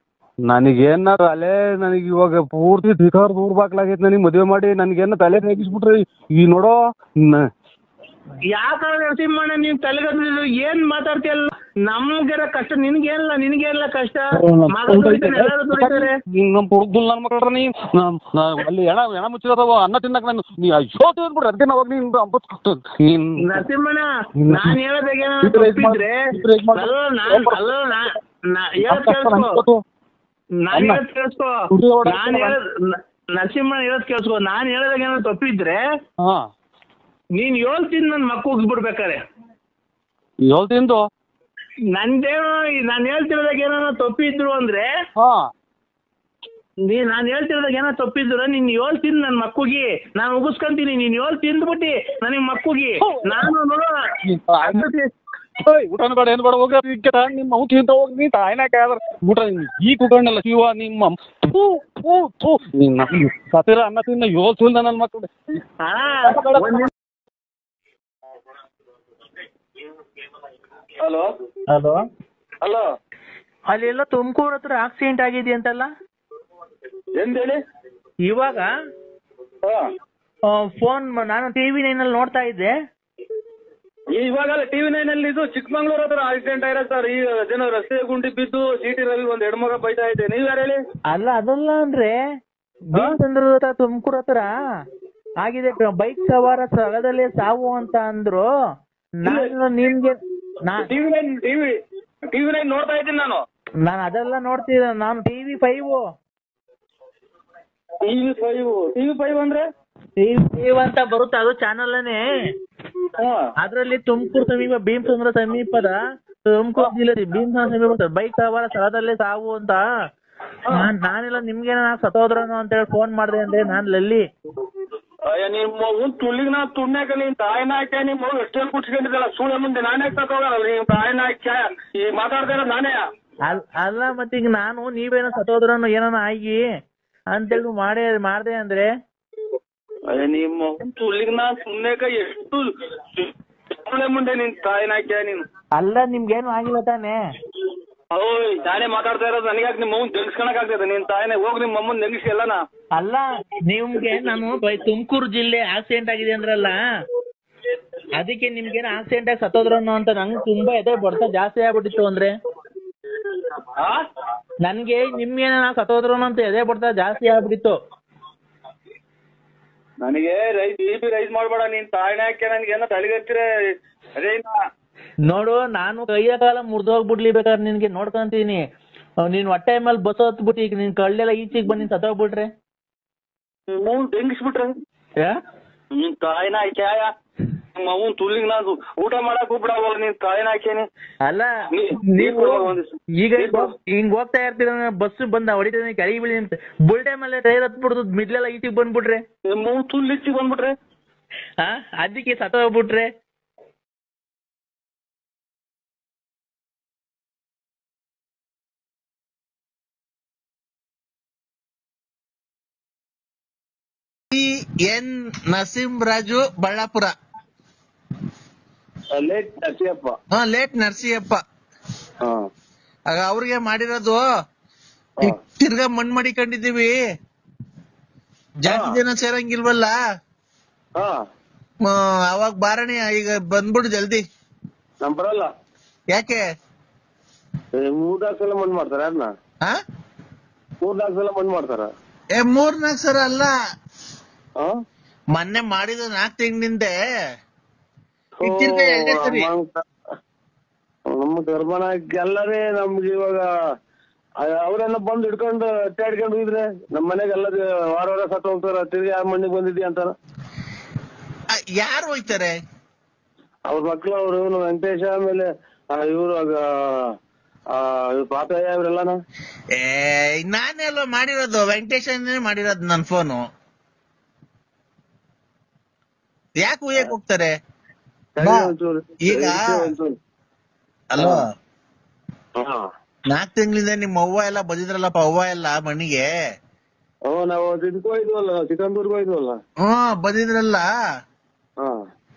S4: ನನಗೇನಾರು ಅಲ್ಲೇ ನನಗೆ ಇವಾಗ ಪೂರ್ತಿ ತ್ರಿಕಾರ್ ದೂರ ಬಾಕ್ಲಾಗೈತೆ. ನನಗೆ ಮದುವೆ ಮಾಡಿ ನನಗೇನ ತಲೆ ನೇಗಿಸ್ಬಿಟ್ರಿ ಈ ನೋಡೋ.
S3: ಯಾಕ ನರಸಿಂಹಣ್ಣ ನೀನ್ ತಲೆಗದ್ದಿದ್ರು ಏನ್ ಮಾತಾಡ್ತೀಯಲ್ಲ? ನಮ್ಗೆಲ್ಲ ಕಷ್ಟ, ನಿನ್ಗೇನಲ್ಲ ಕಷ್ಟ. ಎಲ್ಲರೂ ದುಡಿತಾರೆ.
S4: ನಮ್ ಹುಡುಗಲ್ ನನ್ ಮಕ್ಳ್ರ ನೀ ಅಲ್ಲಿ ಎಣ ಮುಚ್ಚಿದಾವ ಅನ್ನ ತಿನ್ನಕ್ ನಾನು ನೀ ಅಯ್ಯೋ ತಿಂದ್ಬಿಡ್ರಿ. ಅದಕ್ಕೆ ನಾವು
S3: ನರಸಿಂಹಣ್ಣ ನಾನ್ ಹೇಳೋದಾಗೇನ ತಪ್ಪಿದ್ರೆ ನರಸಿಂಹಣ್ಣ ಹೇಳೋದ್ ಕೇಳಿಸ್ಕೊ. ನಾನ್ ಹೇಳೋದಾಗ ಏನಾದ್ರು ತಪ್ಪಿದ್ರೆ ನೀನ್ 7 ತಿಂದು ನನ್ ಮಕ್ಕ ಹೋಗ್ಬಿಡ್ಬೇಕಾರೆ
S4: 7 ತಿಂದು
S3: ನಂದೇನೋ ನಾನು ಹೇಳ್ತಿರೋದಾಗ ಏನಾರ ತಪ್ಪಿದ್ರು ಅಂದ್ರೆ ನಾನು ಹೇಳ್ತಿರೋದಾಗ ಏನೋ ತಪ್ಪಿದ್ರು ನೀನ್ 7 ತಿಂದು ನನ್ ಮಕ್ಕುಗಿ ನಾನು ಉಗಿಸ್ಕೊಂತೀನಿ. ನೀನ್ 7 ತಿಂದ್ಬಿಟ್ಟಿ ನನಗ್ ಮಕ್ಕುಗಿ ನಾನು ನೋಡೋ
S4: ಊಟನ ಬೇಡ ಏನು ಬೇಡ ಹೋಗ ನಿಮ್ಮ ಔತಿ ಅಂತ ಹೋಗಿ ನೀ ತಾಯಿನಾಕ ಊಟ ಈ ಕುಟುಂಬಲ್ಲ ಶಿವ ನಿಮ್ಮ ಸತಿರ ಅನ್ನ ತಿನ್ನ 7 ತಿಂದ ನನ್ನ ಮಕ್ಕಳು.
S3: ಹಲೋ
S1: ಹಲೋ
S3: ಹಲೋ,
S1: ಅಲ್ಲೆಲ್ಲ ತುಮಕೂರು ಹತ್ರ ಆಕ್ಸಿಡೆಂಟ್ ಆಗಿದೆಯಂತಲ್ಲ?
S3: ಎಂದೇಳಿ?
S1: ಇವಾಗ ಫೋನ್ ನಾನು TV9 ಅಲ್ಲಿ ನೋಡ್ತಾ ಇದ್ದೆ.
S3: ಇವಾಗಲ್ಲ TV9 ಅಲ್ಲಿ ಇದು ಚಿಕ್ಕಮಂಗ್ಳೂರ್ ಹತ್ರ ಆಕ್ಸಿಡೆಂಟ್ ಆಗಿರೋದು ಸರ್. ಈಗ ಅದೇನೋ ರಸ್ತೆ ಗುಂಡಿ ಬಿದ್ದು ಸೀಟಿನಲ್ಲಿ ಒಂದ್ ಹೆಣ್ಮಗ ಬೈತಾ ಇದೆ. ನೀವ್ ಯಾರು ಹೇಳಿ?
S1: ಅಲ್ಲ ಅದಲ್ಲ ಅಂದ್ರೆ ತುಮಕೂರು ಹತ್ರ ಆಗಿದೆ, ಬೈಕ್ ಸವಾರ ಸ್ಥಳದಲ್ಲೇ ಸಾವು ಅಂತ ಅಂದ್ರು. ನಾನು ನಿಮ್ಗೆ
S3: TV9 ನೋಡ್ತಾ ಇದ್ದೀನಿ ನಾನು
S1: ಅದೆಲ್ಲ ನೋಡ್ತಿದ್ದ. ನಾನು TV5
S3: ಅಂದ್ರೆ
S1: TV5 ಅಂತ ಬರುತ್ತೆ, ಅದು ಚಾನಲ್ನೇ. ಅದ್ರಲ್ಲಿ ತುಮಕೂರು ಸಮೀಪ ಭೀಮಸಂದ್ರ ಸಮೀಪದ ತುಮಕೂರು ಜಿಲ್ಲೆ ಭೀಮಸಂದ್ರ ಸಮೀಪ ಬೈಕ್ ಸವಾರ ಸ್ಥಳದಲ್ಲೇ ಸಾವು ಅಂತ. ನಾನೆಲ್ಲ ನಿಮ್ಗೇನ ಸತ್ತೋದ್ರನು ಅಂತ ಹೇಳಿ ಫೋನ್ ಮಾಡಿದೆ ಅಂದ್ರೆ ನಾನು ಲಲ್ಲಿ.
S3: ನಿಮ್ಮ ತುಳಿಗ್ ನಾ ತುಣ್ಯಾಕ ನೀನ್ ತಾಯಿನ ಹಾಕ್ಯ ನಿಮ್ ಮಗು ಎಷ್ಟೇನು ಕುಟ್ಸ್ಕೊಂಡಿದ್ದಲ್ಲ ಸುಳ್ಳ ಮುಂದೆ ನಾನೇ ತಗೋಗಲ್ಲ. ನೀವ್ ತಾಯಿನ ಹಾಕ್ಯ ಈ ಮಾತಾಡ್ತಾ ಇರೋದು ನಾನೇ.
S1: ಅಲ್ಲ ಮತ್ತೀಗ ನಾನು ನೀವೇನೋ ಸತ್ತೋದ್ರನು ಏನಾನ ಆಗಿ ಅಂತೇಳಿ ಮಾಡ್ದೆ ಅಂದ್ರೆ
S3: ನಿಮ್ಮ ತುಳಿಗ್ ನಾ ಸುಮ್ನೆಕ ಎಷ್ಟು
S5: ಅವನೇ ಮುಂದೆ ನಿನ್ ತಾಯಿನ ಹಾಕ್ಯ ನೀನು.
S3: ಅಲ್ಲ ನಿಮ್ಗೇನು ಆಗಿಲ್ಲ ತಾನೇ?
S5: ಓಯ್ ನಾನೇ ಮಾತಾಡ್ತಾ ಇರೋದು, ನನಗ್ಯಾಕೆ ನಿಮ್ಮ ಅವ್ನ್ ತೆಗಿಸ್ಕೊಳಕ್ ಆಗ್ತದೆ? ನಿನ್ ತಾಯಿನೇ ಹೋಗಿ ನಿಮ್ಮ ಅಮ್ಮನ್ ನೆಗಿಸಿ ಎಲ್ಲನ.
S3: ಅಲ್ಲ ನಿಮ್ಗೆ ನಾನು ತುಮಕೂರು ಜಿಲ್ಲೆ ಆಕ್ಸಿಡೆಂಟ್ ಆಗಿದೆ ಅಂದ್ರಲ್ಲ, ಅದಕ್ಕೆ ನಿಮ್ಗೇನು ಆಕ್ಸಿಡೆಂಟ್ ಆಗಿ ಸತ್ತೋದ್ರನ್ನೋ ಅಂತ ನಂಗೆ ತುಂಬಾ ಎದೆ ಬಡ್ತ ಜಾಸ್ತಿ ಆಗ್ಬಿಟ್ಟಿತ್ತು. ಅಂದ್ರೆ ನನ್ಗೆ ನಿಮ್ಗೇನ ಸತ್ತೋದ್ರನ್ನೋ ಅಂತ ಎದೆ ಬಡ್ತ ಜಾಸ್ತಿ ಆಗ್ಬಿಟ್ಟಿತ್ತು.
S5: ನನಗೆ ರೈಸ್ ಮಾಡ್ಬೇಡ, ನೀನ್ ತಾಯಿನ ಹಾಕ್ಯ ನನ್ಗೇನೋ ತಲೆಗತ್ತಿರ ಅದೇ.
S3: ನೋಡು, ನಾನು ಕೈಯ ಕಾಲ ಮುರಿದೋಗ್ಬಿಡ್ಲಿ ಬೇಕಾದ್ರೆ ನಿನ್ಗೆ ನೋಡ್ಕೊಂತೀನಿ. ನೀನ್ ಹೊಟ್ಟೆ ಮೇಲೆ ಬಸ್ ಹತ್ಬಿಟ್ಟು ಈಗ ನಿನ್ ಕಳ್ಳೆಲ್ಲ ಈಚೆಗೆ ಬಂದು ಸತ್ತೋಗ್ಬಿಟ್ರೆ
S5: ತೆಂಗಿಸ್ಬಿಟ್ರೆ ನಿನ್ ತಾಯಿನ ಹಾಕ್ಯಾಯ ನಿಮ್ಮ ಅವನ್ ತುಲ್ಲಿಗ್ ನಾನು ಊಟ ಮಾಡಕ್ ಹೋಗ್ಬಿಡವಲ್ಲ, ನೀನ್ ತಾಯಿನ ಹಾಕ್ಯಾನಿ.
S3: ಅಲ್ಲ ನೀವು ಈಗ ಹಿಂಗ್ ಹೋಗ್ತಾ ಇರ್ತೀರ, ಬಸ್ ಬಂದ ಹೊಡಿತೀನಿ ಕೆಳಗೆ ಬೀಳಿ ಅಂತ ಬುಲ್ಟೆ ಮೇಲೆ ಟೈರ್ ಹತ್ಬಿಡ್ದು ಮಿಡ್ಲೆಲ್ಲ ಈಚೆಗೆ ಬಂದ್ಬಿಟ್ರೆ
S5: ನಿಮ್ಮ ಅವ್ನ್ ತುಲ್ ಈಚೆಗೆ ಬಂದ್ಬಿಟ್ರೆ
S3: ಅದಕ್ಕೆ ಸತ್ತೋಗ್ಬಿಟ್ರೆ.
S1: N Narasimharaju, Ballapura.
S5: Late Narasiyappa.
S1: Late Narasiyappa. ಅವ್ರಿಗೆ ಮಾಡಿರೋದು ತಿರ್ಗಾ ಮಣ್ ಮಾಡಿಕೊಂಡಿದೀವಿ, ಜಾಸ್ತಿ ಜನ ಸೇರಂಗಿಲ್ವಲ್ಲ, ಅವಾಗ ಬಾರಣಿ ಈಗ ಬಂದ್ಬಿಡು ಜಲ್ದಿ.
S5: ನಮ್ ಬರಲ್ಲ.
S1: ಯಾಕೆ?
S5: 3-4 ಸಲ ಮಣ್ಣು ಮಾಡ್ತಾರ ಅದನ್ನ. 3-4 ಸಲ ಮಣ್ಣು ಮಾಡ್ತಾರ.
S1: 3-4 ಸಲ ಅಲ್ಲ, ಮೊನ್ನೆ ಮಾಡಿದ 4 ತಿಂಗಳಿಂದೆ ಸರಿ.
S5: ನಮ್ಮ ಗರ್ಭಣ ಎಲ್ಲರೇ ನಮ್ಗೆ ಇವಾಗ ಅವ್ರೆಲ್ಲ ಬಂದು ಹಿಡ್ಕೊಂಡು ಅಟ್ಟಾಡ್ಕೊಂಡು ಹೋಗಿದ್ರೆ ನಮ್ ಮನೆಗೆ ಎಲ್ಲ ವಾರ ಸತ್ತು ಹೋಗ್ತಾರ. ತಿರ್ಗಿ ಯಾರ ಮಣ್ಣಿಗೆ ಬಂದಿದ್ದಿ ಅಂತಾರ.
S1: ಯಾರು ಹೋಯ್ತಾರೆ?
S5: ಅವ್ರ ಮಕ್ಳು, ಅವ್ರು ವೆಂಕಟೇಶ, ಆಮೇಲೆ ಇವ್ರು ಪಾಪಯ್ಯ ಇವ್ರೆಲ್ಲನ.
S1: ನಾನೆಲ್ಲ ಮಾಡಿರೋದು ವೆಂಕಟೇಶ ಮಾಡಿರೋದು ನನ್ ಫೋನು. ಯಾಕೆ ಉಯ್ಯಕ್ ಹೋಗ್ತಾರೆ ಈಗ? ಅಲ್ವಾ 4 ತಿಂಗಳಿಂದ ನಿಮ್ಮ ಅವ್ವ ಎಲ್ಲ ಬಂದಿದ್ರಲ್ಲಪ್ಪ, ಅವ್ವ ಎಲ್ಲ ಮಣ್ಣಿಗೆ.
S5: ನಾವು ಇದಕ್ಕೆ ಹೋಯ್ದ್ವಲ್ಲ, ಚಿಕ್ಕಂದೂರ್ಗೆ ಹೋಯ್ದ್ವಲ್ಲ.
S1: ಬಂದಿದ್ರಲ್ಲ.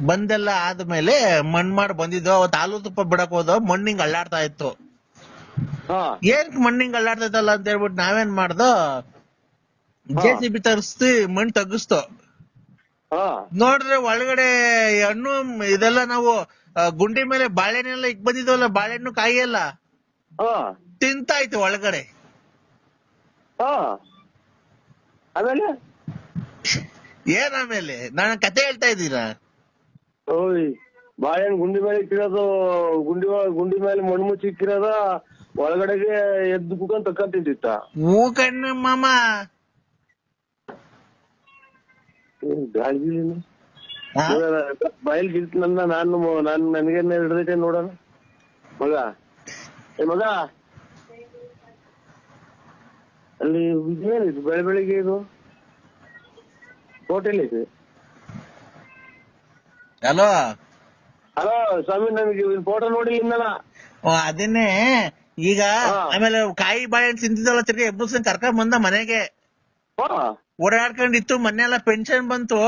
S1: ಬಂದೆಲ್ಲ ಆದ್ಮೇಲೆ ಮಣ್ ಮಾಡಿ ಬಂದಿದ್ದು. ಅವತ್ತು ಹಾಲು ತುಪ್ಪ ಬಿಡಕ್ ಹೋದ, ಮಣ್ಣಿಂಗ್ ಅಳ್ಳಾಡ್ತಾ ಇತ್ತು. ಏನ್ ಮಣ್ಣಿಂಗ್ ಅಳ್ಳಾಡ್ತಾ ಇತ್ತಲ್ಲ ಅಂತ ಹೇಳ್ಬಿಟ್ಟು ನಾವೇನ್ ಮಾಡ್ದೋ, JCB ತರಿಸ್ತಿ ಮಣ್ ತಗ್ಗಿಸ್ತು. ನೋಡ್ರೆ ಒಳಗಡೆ ಹಣ್ಣು ಇದೆಲ್ಲ ನಾವು ಗುಂಡಿ ಮೇಲೆ ಬಾಳೆಹಣ್ಣೆಲ್ಲ ಇಕ್ ಬಂದಿದ್ವಲ್ಲ, ಬಾಳೆಹಣ್ಣು ಕಾಯಿ ಎಲ್ಲ ತಿಂತಾಯ್ತು ಒಳಗಡೆ.
S5: ಆಮೇಲೆ
S1: ಏನ್ ಆಮೇಲೆ? ನಾನು ಕತೆ ಹೇಳ್ತಾ ಇದ್ದೀರಾ?
S5: ಓಯ್, ಬಾಳೆಹಣ್ಣು ಗುಂಡಿ ಮೇಲೆ ಇಕ್ಕಿರೋದು, ಗುಂಡಿ ಮೇಲೆ ಮಣ್ಣು ಮುಚ್ಚಿ ಇಕ್ಕಿರೋದ, ಒಳಗಡೆಗೆ ಎದ್ದು ಕುತ್ಕೊಂಡ್ ತಕ್ಕಂತಿದ್ದಿತ್ತ.
S1: ಹೂ ಕಣ್ಣು ಮಾಮ.
S5: ಬಯಲ್ ಗಿಲ್ತ ನನಗೆ ಹಿಡ್ದೈತೆ ನೋಡೋಣ. ಮಗ ಮಗ ಅಲ್ಲಿ ಇದೇನಿದು ಬೆಳಿಗ್ಗೆ ಇದು ಹೋಟೆಲ್ ಐತೆ.
S1: ಹಲೋ
S5: ಸ್ವಾಮಿ, ನನಗೆ ಫೋಟೋ ನೋಡಿಲ್ಲ.
S1: ಅದನ್ನೇ ಈಗ ಆಮೇಲೆ ಕಾಯಿ ಬಾಳೆಹಣ್ಣು ತಿಂತಿದ್ದಲ್ಲ, ತಿರ್ಗಿ ಎಬ್ಬರ್ಸ್ಕೊಂಡ್ ಕರ್ಕೊಂಡ್ ಬಂದ ಮನೆಗೆ. ಓಡಾಡ್ಕೊಂಡಿತ್ತು. ಮೊನ್ನೆ ಎಲ್ಲ ಪೆನ್ಷನ್ ಬಂತು,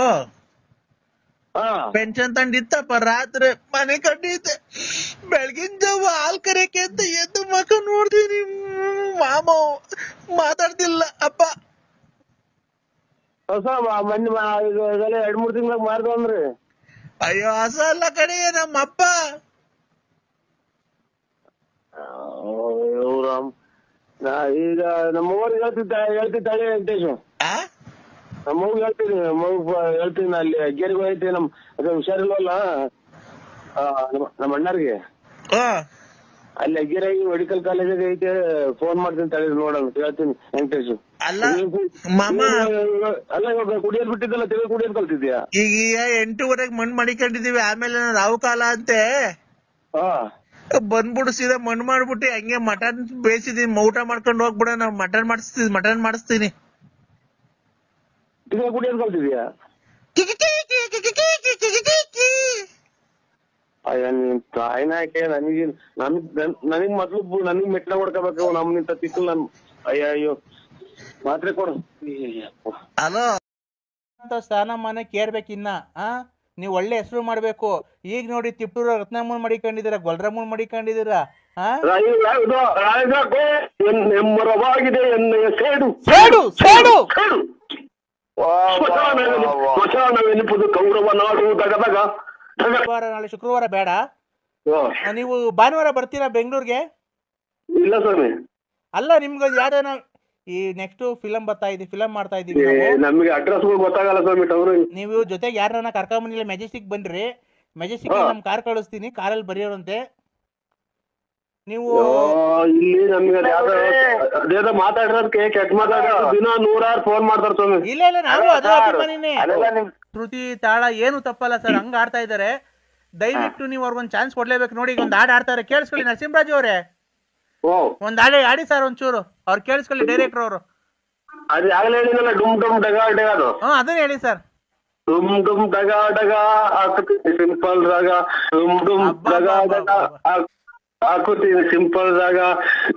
S1: ಪೆನ್ಷನ್ ತಂದಿತ್ತಪ್ಪ. ರಾತ್ರಿ ಮನೆ ಕಟ್ಟಿದ್ದೆ, ಬೆಳಗಿನ ಜಾವ ಹಾಲ್ ಕರೆಯಕ್ಕೆ ಅಂತ ಎದ್ದು ಮಕ್ಕ ನೋಡ್ತೀನಿ, ಮಾಮ ಮಾತಾಡ್ತಿಲ್ಲ ಅಪ್ಪ.
S5: ಹೊಸ ಮೊನ್ನೆ 2-3 ತಿಂಗಳಾಗ ಮಾರ್ದವ್ರಿ.
S1: ಅಯ್ಯೋ ಹಸ ಅಲ್ಲ ಕಡೆ, ನಮ್ಮಪ್ಪ.
S5: ಈಗ ನಮ್ಮವ್ರಿಗೆ ಹೇಳ್ತಿದ್ದಾಳೆ ವೆಂಕಟೇಶ್. ನಮ್ಮವ್ಗೆ ಹೇಳ್ತೀನಿ ಅಲ್ಲಿ ಅಗ್ಗೇರಿಗೆ ಹೋಯ್ತಿ. ಅದೇ ಹುಷಾರಿಲ್ವಲ್ಲ ನಮ್ಮ ಅಣ್ಣಾರ್ಗೆ, ಅಲ್ಲಿ ಅಗ್ಗೇರಾಗಿ ಮೆಡಿಕಲ್ ಕಾಲೇಜಿಗೆ ಐತೆ. ಫೋನ್ ಮಾಡ್ತೀನಿ ತಳಿ ನೋಡೋಣ, ಹೇಳ್ತೀನಿ ವೆಂಕಟೇಶ್.
S1: ಅಲ್ಲ ಮಾಮ,
S5: ಅಲ್ಲ ಇವಾಗ ಕುಡಿಯೋದ್ ಬಿಟ್ಟಿದ್ದಲ್ಲ, ತಿಳಿ ಕುಡಿಯೋದ್ ಕಲ್ತಿದ್ಯಾ?
S1: ಈಗ 8:30 ಮಣ್ಣು ಮಾಡಿಕೊಂಡಿದೀವಿ. ಆಮೇಲೆ ರಾವು ಕಾಲ ಅಂತೆ ಬಂದ್ಬಿಡು, ಸೀದಾ ಮಣ್ಣು ಮಾಡ್ಬಿಟ್ಟು ಹಂಗೆ ಮಟನ್ ಬೇಯಿಸಿದೀನಿ, ಊಟ ಮಾಡ್ಕೊಂಡು ಹೋಗ್ಬಿಡ. ನಾವು ಮಟನ್ ಮಾಡಿಸ್ತೀನಿ.
S5: ಕುಡಿಯೋದ್ ಕಲ್ತಿದ್ಯಾ? ಅಯ್ಯ ನೀನ್ ತಾಯಿನ ಯಾಕೆ? ನನಗ್ ಮೊದ್ಲು ನನಗ್ ಮೆಟ್ಲ ಹೊಡ್ಕೋಬೇಕು. ನಿಂತ ತಿಕ್ಕಲ್ ನನ್. ಅಯ್ಯೋ ಮಾತ್ರೆ ಕೊಡು.
S1: ಹಲೋ,
S3: ಸ್ಥಾನ ಮಾನ ಕೇರ್ಬೇಕಿನ್ನ
S1: ನೀವು ಒಳ್ಳೆ ಹೆಸರು ಮಾಡ್ಬೇಕು. ಈಗ ನೋಡಿ ತಿಪ್ಪೂರ ರತ್ನಮ್ಮನ್ ಮಡಿಕೊಂಡಿದ್ದೀರಾ, ಗೊಲ್ರಮ್ಮನ್ ಮಡಿಕೊಂಡಿದ್ದೀರಾ.
S5: ಎಮ್ಮರವಾಗಿದೆ ಎಣ್ಣೆಯ ಸೇಡು
S1: ಸೇಡು ಸೇಡು
S5: ಸ್ಮಶಾನವೆನಿಪುದು ಕೌರವ ನಾಡು ದಗದಗ.
S1: ನಾಳೆ ಶುಕ್ರವಾರ ಬೇಡ, ನೀವು ಭಾನುವಾರ ಬರ್ತೀರಾ ಬೆಂಗಳೂರಿಗೆ?
S5: ಇಲ್ಲ ಸ್ವಾಮಿ.
S1: ಅಲ್ಲ ನಿಮ್ಗೆ ಯಾವ್ದಾನ ಈ ನೆಕ್ಸ್ಟ್ ಫಿಲಂ ಬರ್ತಾ ಇದೀವಿ, ಫಿಲಂ ಮಾಡ್ತಾ ಇದೀವಿ.
S5: ನಮಗೆ ಅಡ್ರೆಸ್ ಗೊತ್ತಾಗಲ್ಲ ಸ್ವಾಮಿ.
S1: ನೀವು ಜೊತೆಗೆ ಯಾರನ್ನ ಕರ್ಕೊಂಬಂದಿಲ್ಲ, ಮೆಜೆಸ್ಟಿಕ್ ಬನ್ರಿ, ಮೆಜೆಸ್ಟಿಕ್ ನಮ್ ಕಾರ್ ಕಳಿಸ್ತೀನಿ, ಕಾರಲ್ಲಿ ಬರೆಯೋರಂತೆ ನೀವು.
S5: ಇಲ್ಲಿ ನಮ್ಗೆ ಅದೇನೋ ಮಾತಾಡಿರೋದಕ್ಕೆ ಕೆಟ್ಟ ಮಾತಾಡೋದು ದಿನ 100 ಫೋನ್ ಮಾಡ್ತಾರೆ ಸ್ವಾಮಿ.
S1: ಇಲ್ಲ ಇಲ್ಲ, ನಾವು ಅದು ಅಭಿಮಾನಿನೇ. ಶ್ರುತಿ ತಾಳ ಏನು ತಪ್ಪಲ್ಲ ಸರ್, ಹಂಗ ಆಡ್ತಾ ಇದಾರೆ. ದಯವಿಟ್ಟು ನೀವು ಅವ್ರಿಗೊಂದು ಚಾನ್ಸ್ ಕೊಡ್ಲೇಬೇಕು. ನೋಡಿ, ಈಗ ಒಂದು ಹಾಡು ಆಡ್ತಾರೆ, ಕೇಳಿಸ್ಕೊಳ್ಳಿ ನರಸಿಂಹರಾಜು ಅವರೇ. ಒಂದ್ ಹಾಡು ಆಡಿ ಸರ್ ಒಂಚೂರು, ಅವ್ರು ಕೇಳಿಸ್ಕೊಳ್ಳಿ, ಡೈರೆಕ್ಟರ್ ಅವರು.
S5: ಅದು ಆಗಲೇ ಹೇಳಿದ್ನಲ್ಲ, ಡುಮ್ ಡುಮ್ ಡಗಾ ಡಗಾದು.
S1: ಅದನ್ನ ಹೇಳಿ ಸರ್.
S5: ಡುಮ್ ಡುಮ್ ಡಗಾ ಡಗಾ ಸಿಂಪಲ್ ರಾಗ, ಡುಮ್ ಡುಮ್ ಡಗಾ ಡಗಾ ಹಾಕುತ್ತೀನಿ ಸಿಂಪಲ್ ರಾಗ.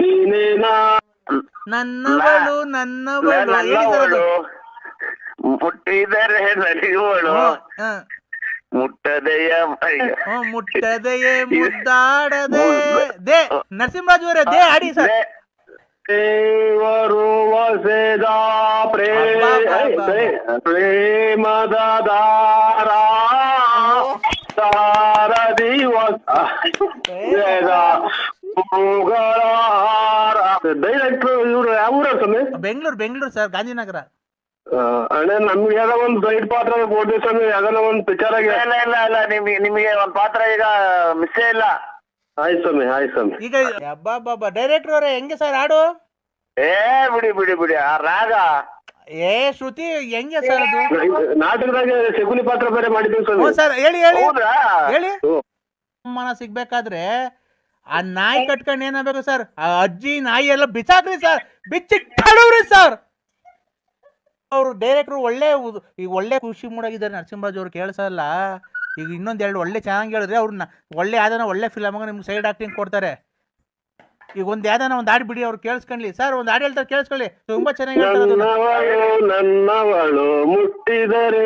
S5: ನೀನೇನಾ
S1: ನನ್ನವಳು ನನ್ನವಳು
S5: ಮುಟ್ಟಿದರೆ ನಲಿಯುವಳು ಮುಟ್ಟದೆಯ
S1: ಮುಟ್ಟದೆಯೇ ಮುದ್ದಾಡದೆ. ದೇ ನರಸಿಂಹರಾಜು ಅವರೇ, ದೇ ಆಡಿ ಸರ್.
S5: ದೇವರು ವಸೆದ ಪ್ರೇಮದ ದಾರ ಸಾರದಿ ಡೈರೆಕ್ಟರ್ ಇವ್ರು ಯಾವ ಊರ ಸ್ವಾಮಿ?
S1: ಬೆಂಗಳೂರು ಸರ್, ಗಾಂಧಿನಗರ.
S5: ಅಣ್ಣ ನಮ್ಗೆ ಯಾವ್ದೋ ಒಂದು ಸೈಡ್ ಪಾತ್ರ ಕೊಡ್ತೀವಿ ಸ್ವಾಮಿ, ಯಾವ್ದಾನ ಒಂದು ಪಿಕ್ಚರ್ ಆಗಿ.
S2: ಇಲ್ಲ ನಿಮಗೆ ಒಂದ್ ಪಾತ್ರ ಈಗ ಮಿಸ್ಸೇ ಇಲ್ಲ.
S5: ಆಯ್ತು ಸ್ವಾಮಿ.
S1: ಈಗ ಬಾಬಾ ಡೈರೆಕ್ಟರ್ ಅವರೇ, ಹೆಂಗೆ ಸರ್ ಹಾಡು?
S2: ಬಿಡಿ ಆ ರಾಗ.
S1: ಶ್ರುತಿ ಹೆಂಗೆ ಸರ್ ಅದು?
S5: ನಾಟಕದಾಗ ಶಕುನಿ ಪಾತ್ರ ಬೇರೆ ಮಾಡಿದ್ದೀವಿ ಸ್ವಾಮಿ.
S1: ಸರ್ ಹೇಳಿ ಮನ ಸಿಗ್ಬೇಕಾದ್ರೆ ಆ ನಾಯಿ ಕಟ್ಕೊಂಡು ಏನಾಗಬೇಕು ಸರ್? ಆ ಅಜ್ಜಿ ನಾಯಿ ಎಲ್ಲ ಬಿಸಾಕ್ರಿ ಸರ್, ಬಿಚ್ಚಿ ಕಡವ್ರಿ ಸರ್. ಅವರು ಡೈರೆಕ್ಟ್ರು ಒಳ್ಳೆ ಖುಷಿ ಮೂಡಾಗಿದ್ದಾರೆ ನರಸಿಂಹರಾಜ್ ಅವ್ರು, ಕೇಳಿಸಲ್ಲ. ಈಗ ಇನ್ನೊಂದೆರಡು ಒಳ್ಳೆ ಚೆನ್ನಾಗಿ ಹೇಳಿದ್ರೆ ಅವ್ರನ್ನ ಒಳ್ಳೆ ಯಾವ್ದಾನ ಒಳ್ಳೆ ಫಿಲಮ್ ನಿಮ್ಗೆ ಸೈಡ್ ಆಕ್ಟಿಂಗ್ ಕೊಡ್ತಾರೆ. ಈಗ ಒಂದ್ ಯಾವ್ದಾನ ಒಂದ್ ಹಾಡು ಬಿಡಿ, ಅವ್ರು ಕೇಳಿಸ್ಕೊಳ್ಳಿ ಸರ್. ಒಂದ್ ಹಾಡು ಹೇಳ್ತಾರೆ, ಕೇಳಿಸ್ಕೊಳ್ಳಿ, ತುಂಬಾ ಚೆನ್ನಾಗಿ
S5: ನನ್ನವಳು ಮುಟ್ಟಿದರೆ